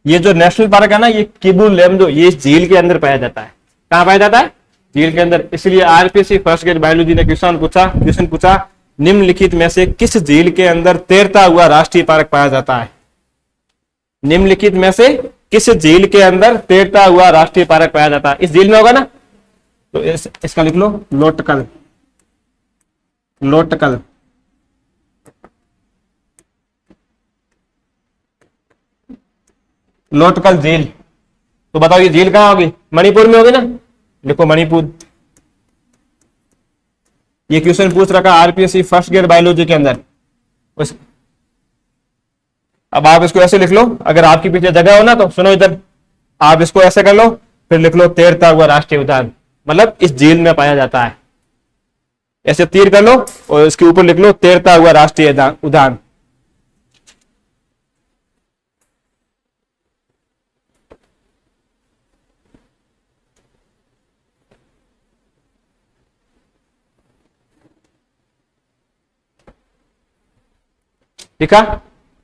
[SPEAKER 1] ये जो नेशनल पार्क है ना, ये किबुल लेमजो, ये इस झील के अंदर पाया जाता है। कहां पाया जाता है? झील के अंदर। इसलिए RPSC फर्स्ट ग्रेड बायोलॉजी ने क्वेश्चन पूछा, निम्नलिखित में से किस झील के अंदर तैरता हुआ राष्ट्रीय पार्क पाया जाता है? निम्नलिखित में से किस झील के अंदर तैरता हुआ राष्ट्रीय पार्क पाया जाता है? इस झील में होगा ना, तो इसका लिख लो लोटकल, लोटकल। लोटकल झील। तो बताओ ये झील कहां होगी? मणिपुर में होगी ना, देखो मणिपुर। ये क्वेश्चन पूछ रखा RPSC फर्स्ट ग्रेड बायोलॉजी के अंदर। अब आप इसको ऐसे लिख लो, अगर आपके पीछे जगह हो ना तो सुनो इधर, आप इसको ऐसे कर लो, फिर लिख लो तैरता हुआ राष्ट्रीय उद्यान, मतलब इस झील में पाया जाता है। ऐसे तीर कर लो और इसके ऊपर लिख लो तैरता हुआ राष्ट्रीय उद्यान। ठीक है,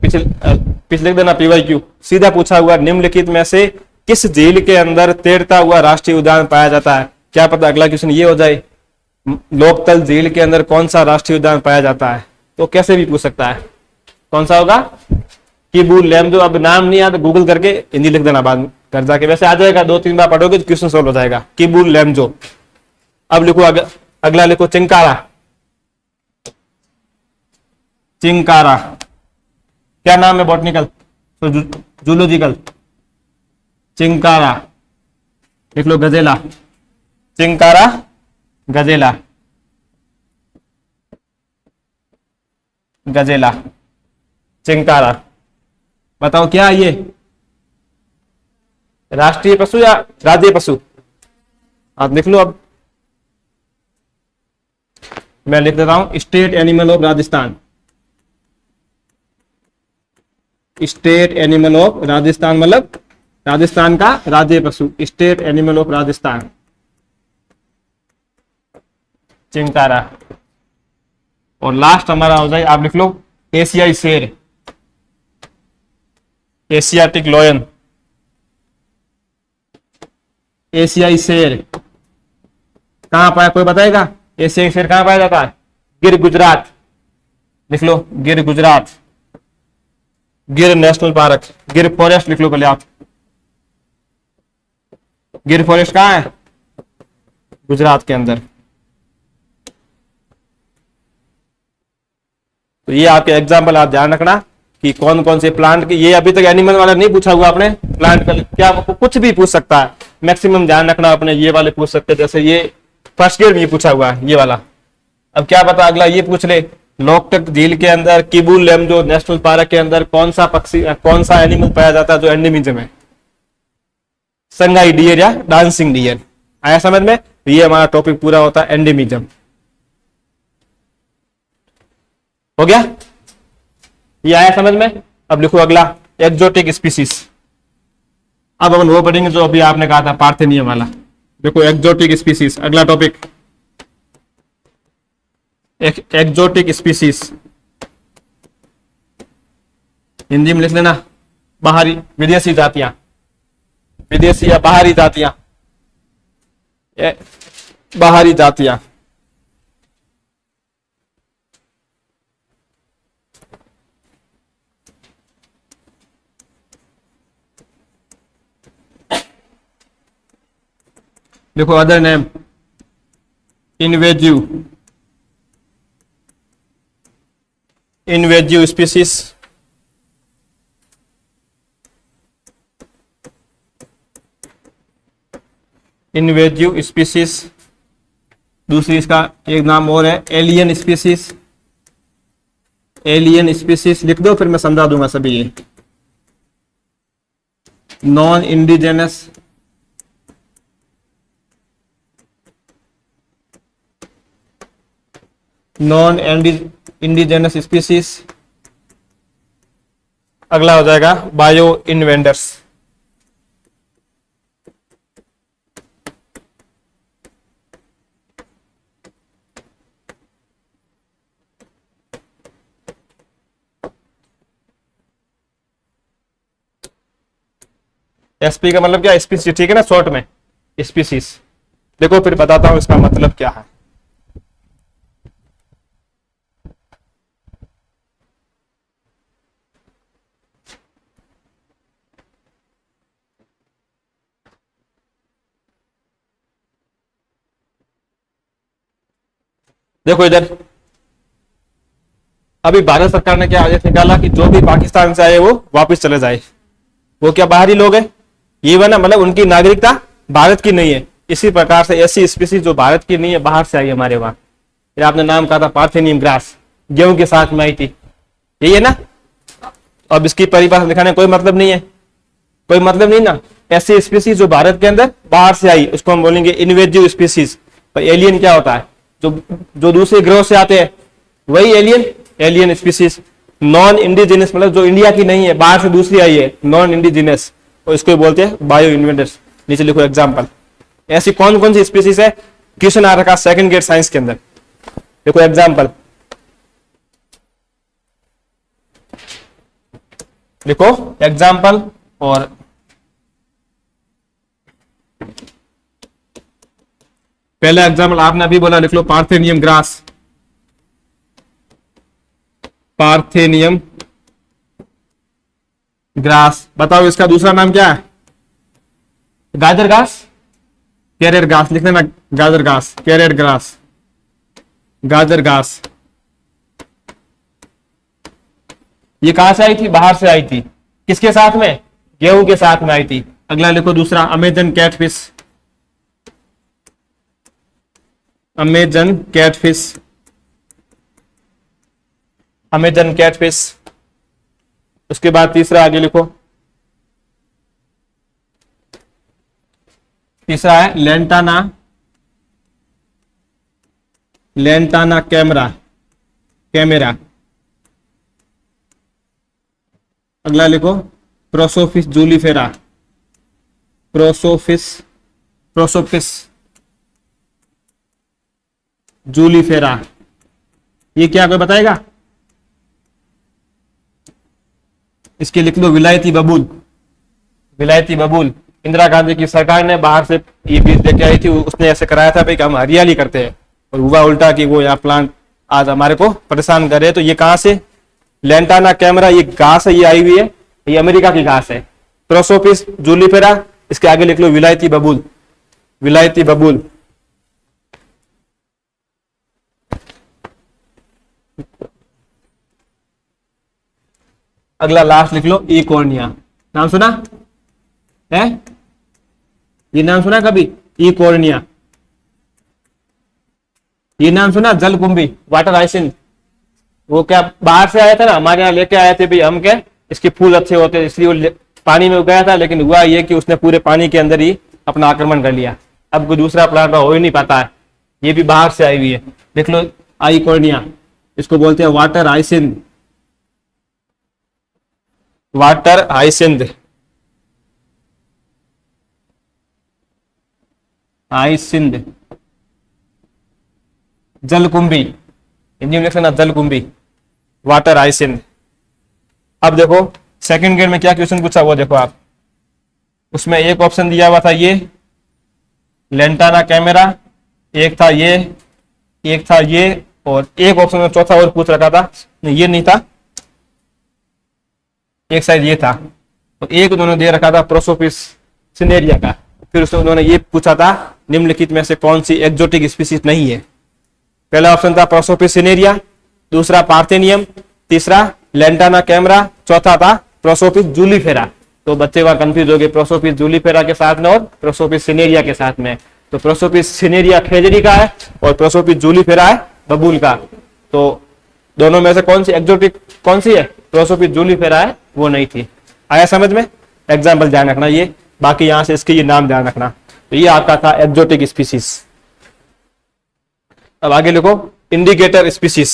[SPEAKER 1] पीछे लिख देना PYQ। सीधा पूछा हुआ, निम्नलिखित में से किस झील के अंदर तैरता हुआ राष्ट्रीय उद्यान पाया जाता है? क्या पता अगला क्वेश्चन ये हो जाए। लोकतल झील के अंदर कौन सा राष्ट्रीय उद्यान पाया जाता है? तो कैसे भी पूछ सकता है, कौन सा होगा? किबू लैम्जो। अब नाम नहीं याद, गूगल करके हिंदी लिख देना बाद में घर जाके, वैसे आ जाएगा, 2-3 बार पढ़ोगे तो क्वेश्चन सोल्व हो जाएगा। किबू लैम्जो। अब लिखो अगला लिखो चिंकारा। चिंकारा क्या नाम है बॉटनिकल, तो जूलॉजिकल? चिंकारा। लिख लो गजेला। चिंकारा गजेला। गजेला चिंकारा। बताओ क्या ये राष्ट्रीय पशु या राज्य पशु? आप लिख लो। अब मैं लिख देता हूं, state animal of Rajasthan. State animal of Rajasthan मतलब राजस्थान का राज्य पशु, state animal of Rajasthan chinkara. और लास्ट हमारा हो जाए, आप लिख लो एशियाई शेर, एशियाटिक लॉयन। एशियाई शेर कहां पाया, कोई बताएगा? एशियाई शेर कहां पाया जाता है? गिर गुजरात। लिख लो गिर गुजरात। गिर नेशनल पार्क, गिर फॉरेस्ट लिख लो पहले आप। गिर फॉरेस्ट कहां है? गुजरात के अंदर। तो ये आपके एग्जाम्पल आप ध्यान रखना कि कौन कौन से प्लांट के, ये अभी तक एनिमल वाला नहीं पूछा हुआ आपने, प्लांट का क्या कुछ भी पूछ सकता है, मैक्सिमम ध्यान रखना अपने, ये वाले पूछ सकते हैं, जैसे ये फर्स्ट ईयर में ये पूछा हुआ है ये वाला। अब क्या पता अगला ये पूछ ले, लोकटक झील के अंदर किबू लैम्जो नेशनल पार्क के अंदर कौन सा पक्षी, कौन सा एनिमल पाया जाता है जो एंडेमिज्म है? संगाई डियर या डांसिंग डियर। आया समझ में? ये हमारा टॉपिक पूरा होता है एंडेमिज्म। हो गया? ये आया समझ में? अब लिखो अगला एक्सोटिक स्पीसीज। अब अपन वो पढ़ेंगे जो अभी आपने कहा था पार्थेनियम वाला। देखो एक्सोटिक स्पीसीज अगला टॉपिक। एक्सोटिक स्पीसीज हिंदी में लिख लेना, बाहरी विदेशी जातियां, विदेशी या बाहरी जातियां, बाहरी जातियां। देखो other name invasive, invasive species, invasive species. दूसरी इसका एक नाम और है एलियन स्पीसीज। एलियन स्पीसीज लिख दो, फिर मैं समझा दूंगा सभी ये। Non indigenous, non indigenous species. अगला हो जाएगा बायो इन्वेंडर्स। एसपी का मतलब क्या? स्पीसीज, ठीक है ना, शॉर्ट में स्पीसीज। देखो फिर बताता हूं इसका मतलब क्या है। देखो इधर अभी भारत सरकार ने क्या आदेश निकाला कि जो भी पाकिस्तान से आए वो वापस चले जाए। वो क्या बाहरी लोग हैं, ये बना मतलब उनकी नागरिकता भारत की नहीं है। इसी प्रकार से ऐसी स्पीसीज जो भारत की नहीं है, बाहर से आई हमारे वहां। ये आपने नाम कहा था पार्थेनियम ग्रास, गेहूं के साथ में आई थी, यही है ना। अब इसकी परिभाषा दिखाने कोई मतलब नहीं है, कोई मतलब नहीं ना। ऐसी स्पीसीज जो भारत के अंदर बाहर से आई उसको हम बोलेंगे इन्वेजिव स्पीसीज। पर एलियन क्या होता है? जो दूसरे ग्रह से आते हैं वही alien, alien species. Non indigenous मतलब जो इंडिया की नहीं है, बाहर से दूसरी आई है, नॉन इंडिजिनस, और इसको बोलते हैं बायो इन्वेंडर्स। नीचे लिखो एग्जांपल। ऐसी कौन कौन सी स्पीसीज है, क्वेश्चन आ रखा सेकंड ग्रेड साइंस के अंदर। देखो एग्जांपल लिखो, एग्जांपल और पहला एग्जाम्पल आपने अभी बोला, लिख लो पार्थेनियम ग्रास, पार्थेनियम ग्रास। बताओ इसका दूसरा नाम क्या है? गाजर घास, कैरेट घास लिखने ना, गाजर घास, कैरेट ग्रास, गाजर घास। ये कहां से आई थी? बाहर से आई थी। किसके साथ में? गेहूं के साथ में आई थी। अगला लिखो दूसरा, Amazon catfish, Amazon catfish, Amazon catfish. उसके बाद तीसरा आगे लिखो, तीसरा है लेंटाना, लेंटाना कैमरा, कैमेरा। अगला लिखो प्रोसोफिस जूलीफेरा, प्रोसोफिस, प्रोसोफिस जूलीफेरा। ये क्या कोई बताएगा? इसके लिख लो विलायती बबूल, विलायती बबूल। इंदिरा गांधी की सरकार ने बाहर से ये बीज लेके आई थी, उसने ऐसे कराया था भाई कि हम हरियाली करते हैं, और हुआ उल्टा कि वो यहाँ प्लांट आज हमारे को परेशान कर रहे हैं। तो ये कहां से? लेंटाना कैमरा, ये घास है, ये आई हुई है, ये अमेरिका की घास है। प्रोसोफिस जूलीफेरा, इसके आगे लिख लो विलायती बबूल, विलायती बबूल। अगला लास्ट लिख लो इकोर्निया। नाम सुना है? ये नाम सुना कभी? इकोर्निया, ये नाम सुना? जलकुंभी, वाटर हाइसिंथ। वो क्या बाहर से आया था ना, हमारे यहाँ लेके आए थे भाई हम, क्या इसके फूल अच्छे होते हैं इसलिए वो पानी में उगाया था, लेकिन हुआ ये कि उसने पूरे पानी के अंदर ही अपना आक्रमण कर लिया। अब कोई दूसरा प्लांट हो ही नहीं पाता है, ये भी बाहर से आई हुई है। देख लो आइकोर्निया, इसको बोलते हैं water hyacinth, water hyacinth, hyacinth, जलकुंभी, हिंदी में लिख लेना जलकुंभी, वाटर हाइसिंथ। अब देखो सेकंड ग्रेड में क्या क्वेश्चन पूछा हुआ, देखो आप, उसमें एक ऑप्शन दिया हुआ था ये लेंटाना कैमेरा, एक था ये, एक था ये, और एक ऑप्शन में चौथा और पूछ रखा था, नहीं ये नहीं था, एक शायद ये था, तो एक उन्होंने दे रखा था प्रोसोफिस सिनेरिया का। फिर उसने उन्होंने ये पूछा था निम्नलिखित में से कौन सी एक्जोटिक स्पीसीज नहीं है। पहला ऑप्शन था प्रोसोफिस सिनेरिया, दूसरा पार्थेनियम, तीसरा लेंटाना कैमरा, चौथा था प्रोसोफिस जूलीफेरा। तो बच्चे वहां कंफ्यूज हो गए प्रोसोफिस जूलीफेरा के साथ में और प्रोसोफिस सिनेरिया के साथ में। तो प्रोसोफिस सिनेरिया खेजड़ी का है और प्रोसोफिस जूलीफेरा है बबूल का। तो दोनों में से कौन सी एक्जोटिक कौन सी है? प्रोसोफिस जूलीफेरा है, वो नहीं थी। आया समझ में? एग्जाम्पल ध्यान रखना ये, बाकी यहां से इसके ये नाम ध्यान रखना। तो ये आपका था एक्जोटिक स्पीसीज। अब आगे लिखो इंडिकेटर स्पीसीज।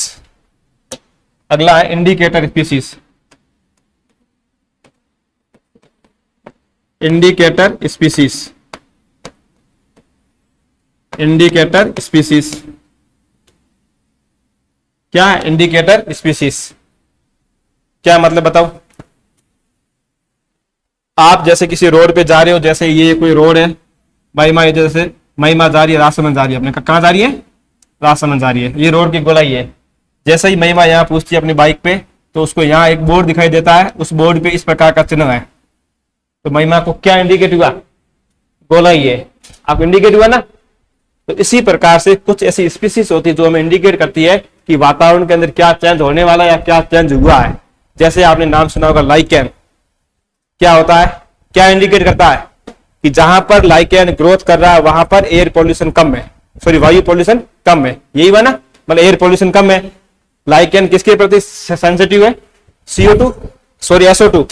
[SPEAKER 1] अगला है indicator species, indicator species, indicator species. क्या है इंडिकेटर स्पीसीज? क्या मतलब बताओ? आप जैसे किसी रोड पे जा रहे हो, जैसे ये कोई रोड है महिमा, जैसे महिमा जा रही है, राजसमंद जा रही है, अपने कहाँ जा रही है? राजसमंद जा रही है, ये रोड की गोलाई है। जैसे ही महिमा यहाँ पूछती है अपनी बाइक पे, तो उसको यहाँ एक बोर्ड दिखाई देता है, उस बोर्ड पे इस प्रकार का चिन्ह है, तो महिमा को क्या इंडिकेट हुआ? गोलाई है। आप इंडिकेट हुआ ना? तो इसी प्रकार से कुछ ऐसी स्पीसीज होती है जो हमें इंडिकेट करती है कि वातावरण के अंदर क्या चेंज होने वाला है या क्या चेंज हुआ है। जैसे आपने नाम सुना होगा लाइकेन, क्या होता है? क्या इंडिकेट करता है? कि जहां पर लाइकेन ग्रोथ कर रहा है वहां पर एयर पॉल्यूशन कम है, सॉरी वायु पॉल्यूशन कम है, यही हुआ ना? मतलब एयर पॉल्यूशन कम है। लाइकेन किसके प्रति सेंसिटिव है? CO2, sorry SO2,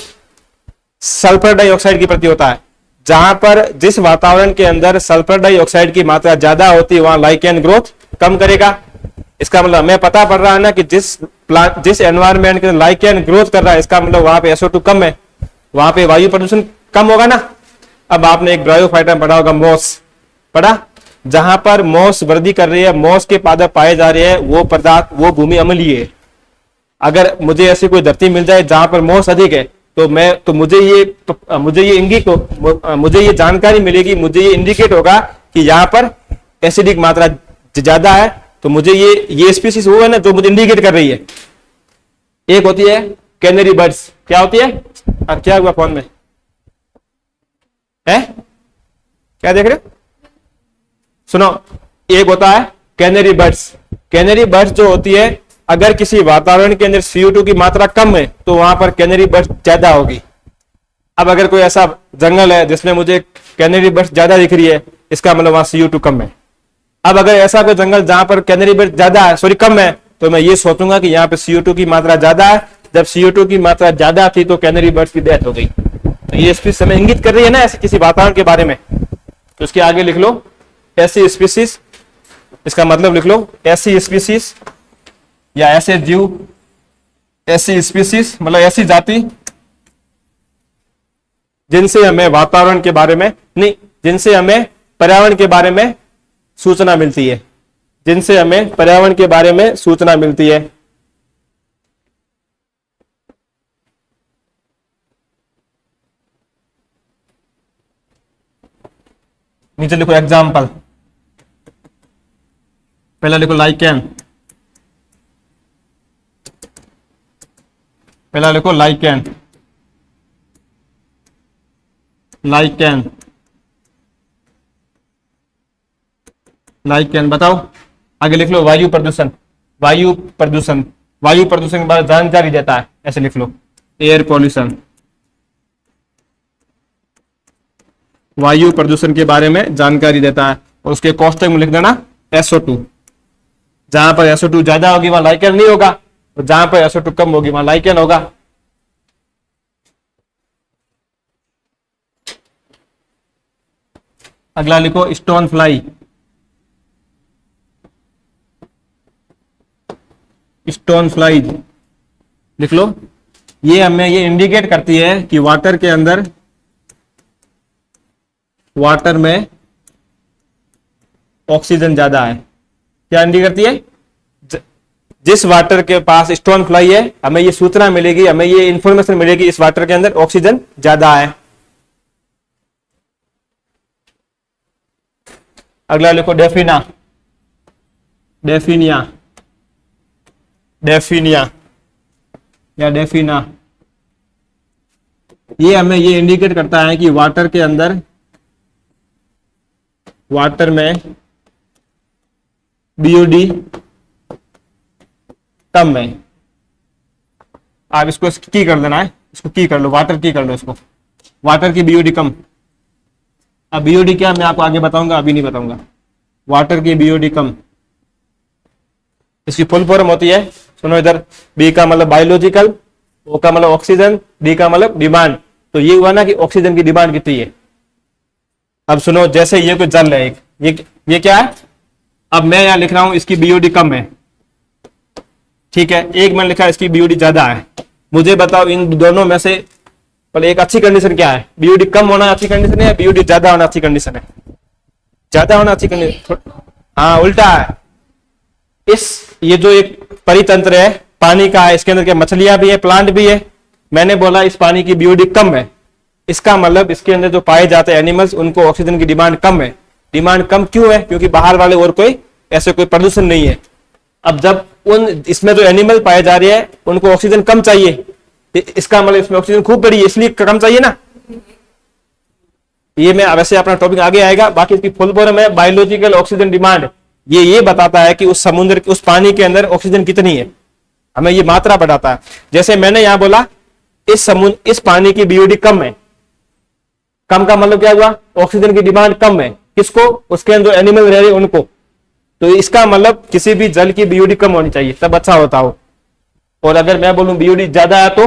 [SPEAKER 1] sulphur dioxide के प्रति होता है। जहां पर जिस वातावरण के अंदर सल्फर डाइऑक्साइड की मात्रा ज्यादा होती है वहां लाइकेन ग्रोथ कम करेगा। इसका मतलब हमें पता पड़ रहा है ना कि जिस एनवायरमेंट के अंदर लाइकेन ग्रोथ कर रहा है, इसका मतलब वहां पे SO2 कम है, वहां पे वायु प्रदूषण कम होगा ना। अब आपने एक ब्रायोफाइटा पढ़ा होगा, मॉस पढ़ा, जहां पर मॉस वृद्धि कर रही है, मॉस के पादप पाए जा रहे हैं, वो पदार्थ, वो भूमि अम्लीय है। अगर मुझे ऐसी कोई धरती मिल जाए जहां पर मॉस अधिक है, तो मुझे ये जानकारी मिलेगी, मुझे ये इंडिकेट होगा कि यहाँ पर एसिडिक मात्रा ज्यादा है, तो मुझे ये स्पीसीज वो है ना जो मुझे इंडिकेट कर रही है। एक होती है कैनरी बर्ड्स, क्या होती है? क्या हुआ फोन में है? क्या देख रहे हो? सुनो, एक होता है कैनरी बर्ड्स। कैनरी बर्ड्स जो होती है, अगर किसी वातावरण के अंदर CO2 की मात्रा कम है तो वहां पर कैनरी बर्ड्स ज्यादा होगी। अब अगर कोई ऐसा जंगल है जिसमें मुझे कैनरी बर्ड्स ज्यादा दिख रही है, इसका मतलब वहां CO2 कम है। अब अगर ऐसा कोई जंगल जहां पर कैनरी बर्ड ज्यादा है, सॉरी कम है, तो मैं ये सोचूंगा कि यहाँ पे CO2 की मात्रा ज्यादा है। जब CO2 की मात्रा ज्यादा थी तो कैनरी बर्ड्स की डेथ हो गई। तो ये स्पीसीज हमें इंगित कर रही है ना ऐसे किसी वातावरण के बारे में। तो इसके आगे लिख लो ऐसी स्पीसीज, इसका मतलब लिख लो ऐसी स्पीसीज या ऐसे जीव, ऐसी स्पीसीज मतलब ऐसी जाति जिनसे हमें वातावरण के बारे में नहीं, जिनसे हमें पर्यावरण के बारे में सूचना मिलती है, जिनसे हमें पर्यावरण के बारे में सूचना मिलती है। नीचे लिखो एग्जाम्पल, पहला लिखो लाइकेन, पहला लिखो लाइकेन, लाइकेन, लाइकेन। बताओ आगे लिख लो वायु प्रदूषण, वायु प्रदूषण, वायु प्रदूषण के बारे में जानकारी देता है, ऐसे लिख लो एयर पॉल्यूशन, वायु प्रदूषण के बारे में जानकारी देता है। और उसके कोष्टक में लिख देना SO2। जहां पर SO2 ज्यादा होगी वहां लाइकेन नहीं होगा, और जहां पर SO2 कम होगी वहां लाइकेन होगा। अगला लिखो स्टोन फ्लाई, स्टोन फ्लाइज लिख लो। ये हमें ये इंडिकेट करती है कि वाटर के अंदर, वाटर में ऑक्सीजन ज्यादा है। क्या इंडिकेट करती है? जिस वाटर के पास स्टोन फ्लाई है हमें ये सूचना मिलेगी, हमें ये इंफॉर्मेशन मिलेगी इस वाटर के अंदर ऑक्सीजन ज्यादा है। अगला लिखो डेफिना, डेफिनिया, डेफिनिया या डेफिना। ये हमें ये इंडिकेट करता है कि वाटर के अंदर, वाटर में BOD कम है। आप इसको की कर देना है, इसको की कर लो, वाटर की कर लो इसको, वाटर की BOD कम। अब BOD क्या मैं आपको आगे बताऊंगा, अभी नहीं बताऊंगा। वाटर की BOD कम, इसकी फुल फॉर्म होती है, सुनो इधर, B का मतलब बायोलॉजिकल, O का मतलब ऑक्सीजन, D का मतलब डिमांड। तो ये हुआ ना कि ऑक्सीजन की डिमांड कितनी है। अब सुनो, जैसे ये कोई जल है एक, ये क्या है? अब मैं यहां लिख रहा हूं इसकी BOD कम है, ठीक है। एक मैंने लिखा है इसकी BOD ज्यादा है। मुझे बताओ इन दोनों में से पर एक अच्छी कंडीशन क्या है? BOD कम होना अच्छी कंडीशन है या BOD ज्यादा होना अच्छी कंडीशन है? ज्यादा होना अच्छी कंडीशन। हाँ उल्टा है। ये जो एक परितंत्र है पानी का है, इसके अंदर क्या मछलियां भी है, प्लांट भी है। मैंने बोला इस पानी की BOD कम है, इसका मतलब इसके अंदर जो पाए जाते हैं एनिमल्स, उनको ऑक्सीजन की डिमांड कम है। डिमांड कम क्यों है? क्योंकि बाहर वाले और कोई ऐसे कोई प्रदूषण नहीं है। अब जब उन इसमें जो एनिमल पाए जा रहे हैं उनको ऑक्सीजन कम चाहिए, इसका मतलब इसमें ऑक्सीजन खूब बड़ी है, इसलिए कम चाहिए ना। ये मैं वैसे अपना टॉपिक आगे आएगा। बाकी इसकी फुल फॉर्म है बायोलॉजिकल ऑक्सीजन डिमांड। ये बताता है कि उस समुद्र, उस पानी के अंदर ऑक्सीजन कितनी है, हमें ये मात्रा बताता है। जैसे मैंने यहां बोला इस पानी की BOD कम है, कम का मतलब क्या हुआ? ऑक्सीजन की डिमांड कम है। किसको? उसके अंदर जो एनिमल रह रहे उनको। तो इसका मतलब किसी भी जल की BOD कम होनी चाहिए तब अच्छा होता हो। और अगर मैं बोलूं BOD ज्यादा है तो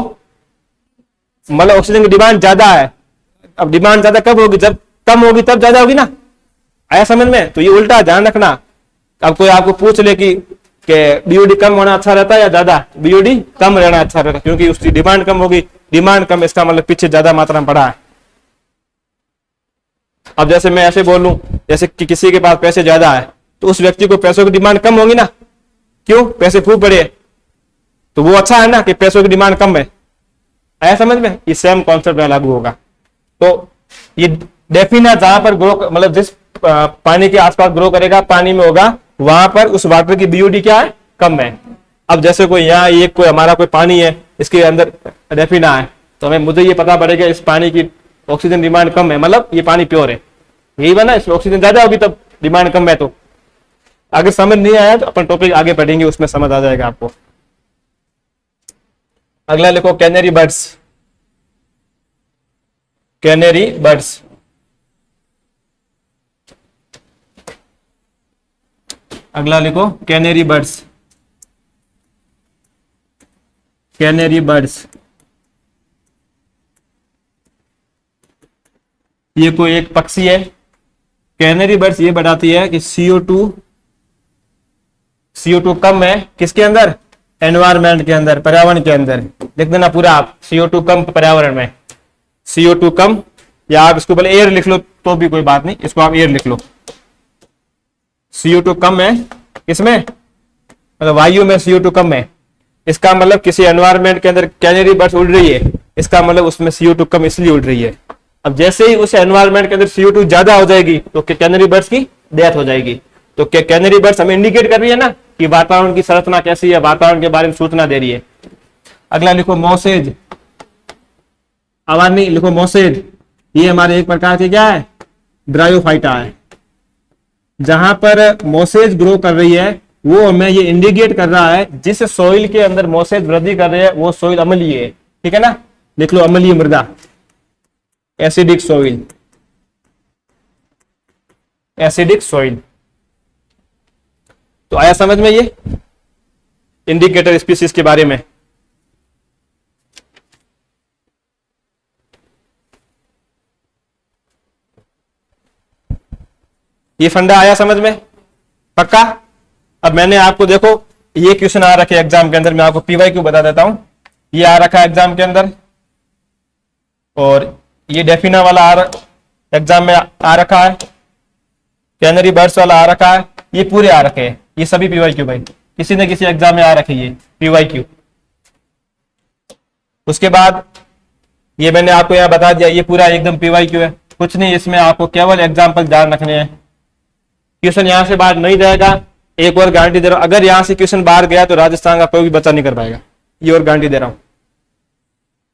[SPEAKER 1] मतलब ऑक्सीजन की डिमांड ज्यादा है। अब डिमांड ज्यादा कब होगी? जब कम होगी तब ज्यादा होगी ना। आया समझ में? तो ये उल्टा ध्यान रखना। अब कोई आपको पूछ ले कि BOD कम होना अच्छा रहता है या ज्यादा? BOD कम रहना अच्छा रहता है, क्योंकि उसकी डिमांड कम होगी। डिमांड कम, इसका मतलब पीछे ज्यादा मात्रा में पड़ा है। अब जैसे मैं ऐसे बोलूं जैसे कि किसी के पास पैसे ज्यादा है तो उस व्यक्ति को पैसों की डिमांड कम होगी ना। क्यों? पैसे खूब बड़े, तो वो अच्छा है ना कि पैसों की डिमांड कम है। आया समझ में? ये सेम कॉन्सेप्ट में लागू होगा। तो ये डेफिना जहां पर ग्रो मतलब जिस पानी के आसपास ग्रो करेगा, पानी में होगा, वहां पर उस वाटर की बीओडी क्या है, कम है। अब जैसे कोई यहाँ ये कोई हमारा कोई पानी है, इसके अंदर डेफिना है, तो हमें मुझे ये पता पड़ेगा इस पानी की ऑक्सीजन डिमांड कम है, मतलब ये पानी प्योर है, यही बना, इसमें ऑक्सीजन ज्यादा होगी तब डिमांड कम है। तो अगर समझ नहीं आया तो अपन टॉपिक आगे पढ़ेंगे, उसमें समझ आ जाएगा आपको। अगला लिखो कैनरी बर्ड्स। कैनरी बर्ड्स, अगला लिखो कैनरी बर्ड्स। कैनरी बर्ड्स ये कोई एक पक्षी है। कैनरी बर्ड्स ये बताती है कि CO2 कम है किसके अंदर, एनवायरमेंट के अंदर, पर्यावरण के अंदर। लिख देना पूरा आप, CO2 कम पर्यावरण में, CO2 कम, या आप इसको बोले एयर लिख लो तो भी कोई बात नहीं, इसको आप एयर लिख लो। CO2 कम है इसमें, मतलब वायु में CO2 कम है, इसका मतलब किसी एनवायरमेंट के अंदर कैनरी बर्ड्स उड़ रही है, इसका मतलब उसमें CO2 कम इसलिए उड़ रही है। अब जैसे ही उस एनवायरमेंट के अंदर CO2 ज्यादा हो जाएगी तो कैनरी बर्ड्स की डेथ हो जाएगी। तो कैनरी बर्ड्स हमें इंडिकेट कर रही है ना कि वातावरण की संरचना कैसी है, वातावरण के बारे में सूचना दे रही है। अगला लिखो मोसेज। आवाज नहीं, लिखो मोसेज। ये हमारे एक प्रकार की क्या है, ब्रायोफाइटा है। जहां पर मोसेज ग्रो कर रही है वो हमें ये इंडिकेट कर रहा है जिस सॉइल के अंदर मोसेज वृद्धि कर रहे हैं वो सॉइल अम्लीय है, ठीक है ना। लिख लो अम्लीय मृदा, एसिडिक सॉइल, एसिडिक सॉइल। तो आया समझ में ये इंडिकेटर स्पीसीज के बारे में। ये फंडा आया समझ में, पक्का। अब मैंने आपको देखो ये क्वेश्चन आ रखे एग्जाम के अंदर, मैं आपको PYQ बता देता हूं। ये आ रखा है एग्जाम के अंदर, और ये डेफिना वाला एग्जाम में आ रखा है, कैनरी बर्ड्स वाला आ रखा है, ये पूरे आ रखे हैं, ये सभी PYQ भाई, किसी न किसी एग्जाम में आ रखे ये PYQ। उसके बाद ये मैंने आपको यहां बता दिया, ये पूरा एकदम PYQ है, कुछ नहीं, इसमें आपको केवल एग्जाम्पल ध्यान रखने हैं। क्वेश्चन यहां से बाहर नहीं जाएगा, एक और गारंटी दे रहा हूं, अगर यहां से क्वेश्चन बाहर गया तो राजस्थान का कोई भी बच्चा नहीं कर पाएगा, ये और गारंटी दे रहा हूं,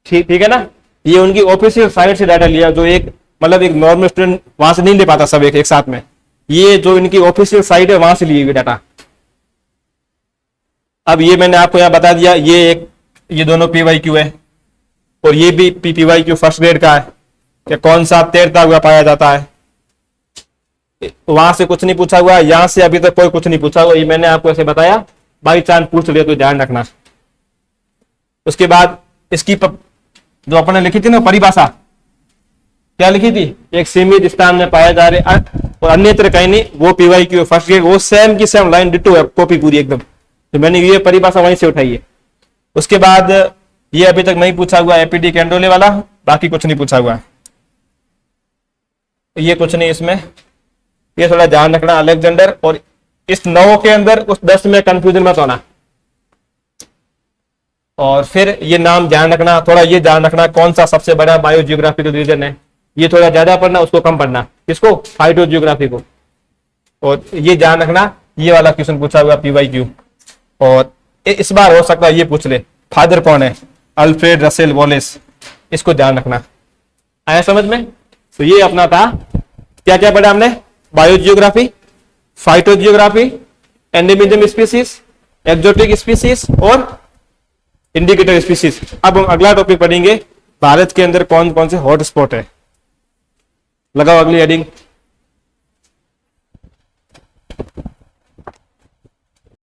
[SPEAKER 1] ठीक है ना। ये उनकी ऑफिशियल साइट से डाटा लिया, जो एक मतलब एक नॉर्मल स्टूडेंट वहां से नहीं ले पाता सब एक साथ में, ये जो इनकी ऑफिशियल साइट है वहां से लिए हुए डाटा। अब ये मैंने आपको यहां बता दिया, ये दोनों PYQ है, और ये भी PYQ फर्स्ट ग्रेड का है कि कौन सा तैरता हुआ पाया जाता है। वहां से कुछ नहीं पूछा हुआ, यहां से अभी तक कोई कुछ नहीं पूछा हुआ, ये मैंने आपको ऐसे बताया, बाई चांस पूछ लिया तो ध्यान रखना। उसके बाद इसकी जो अपने लिखी थी ना परिभाषा, क्या लिखी थी, एक सीमित स्थान में पाया जा रहे और अन्यत्र कहीं नहीं, वो PYQ फर्स्ट ग्रेड, वो सेम की सेम लाइन डिटो है, कॉपी पूरी एकदम। तो मैंने ये परिभाषा वहीं से उठाई है। उसके बाद ये अभी तक नहीं पूछा हुआ एपीडी कैंडोले वाला, बाकी कुछ नहीं पूछा हुआ, ये कुछ नहीं इसमें, ये थोड़ा ध्यान रखना अलेक्जेंडर, और इस 9 के अंदर उस 10 में कंफ्यूजन मत होना। और फिर ये नाम ध्यान रखना, थोड़ा ये ध्यान रखना कौन सा सबसे बड़ा बायोजियोग्राफिकल रीजन है, ये थोड़ा ज्यादा पढ़ना, उसको कम पढ़ना, किसको, फाइटोजियोग्राफी को। और ये ध्यान रखना ये वाला क्वेश्चन पूछा हुआ PYQ, और इस बार हो सकता है ये पूछ ले, फादर कौन है, अल्फ्रेड रसेल वॉलेस, इसको ध्यान रखना। आया समझ में। तो ये अपना था, क्या क्या पढ़ा हमने, biogeography, phytogeography, endemism species, exotic species और इंडिकेटर स्पीसीज। अब हम अगला टॉपिक पढ़ेंगे, भारत के अंदर कौन कौन से हॉट स्पॉट है। लगाओ अगली हेडिंग।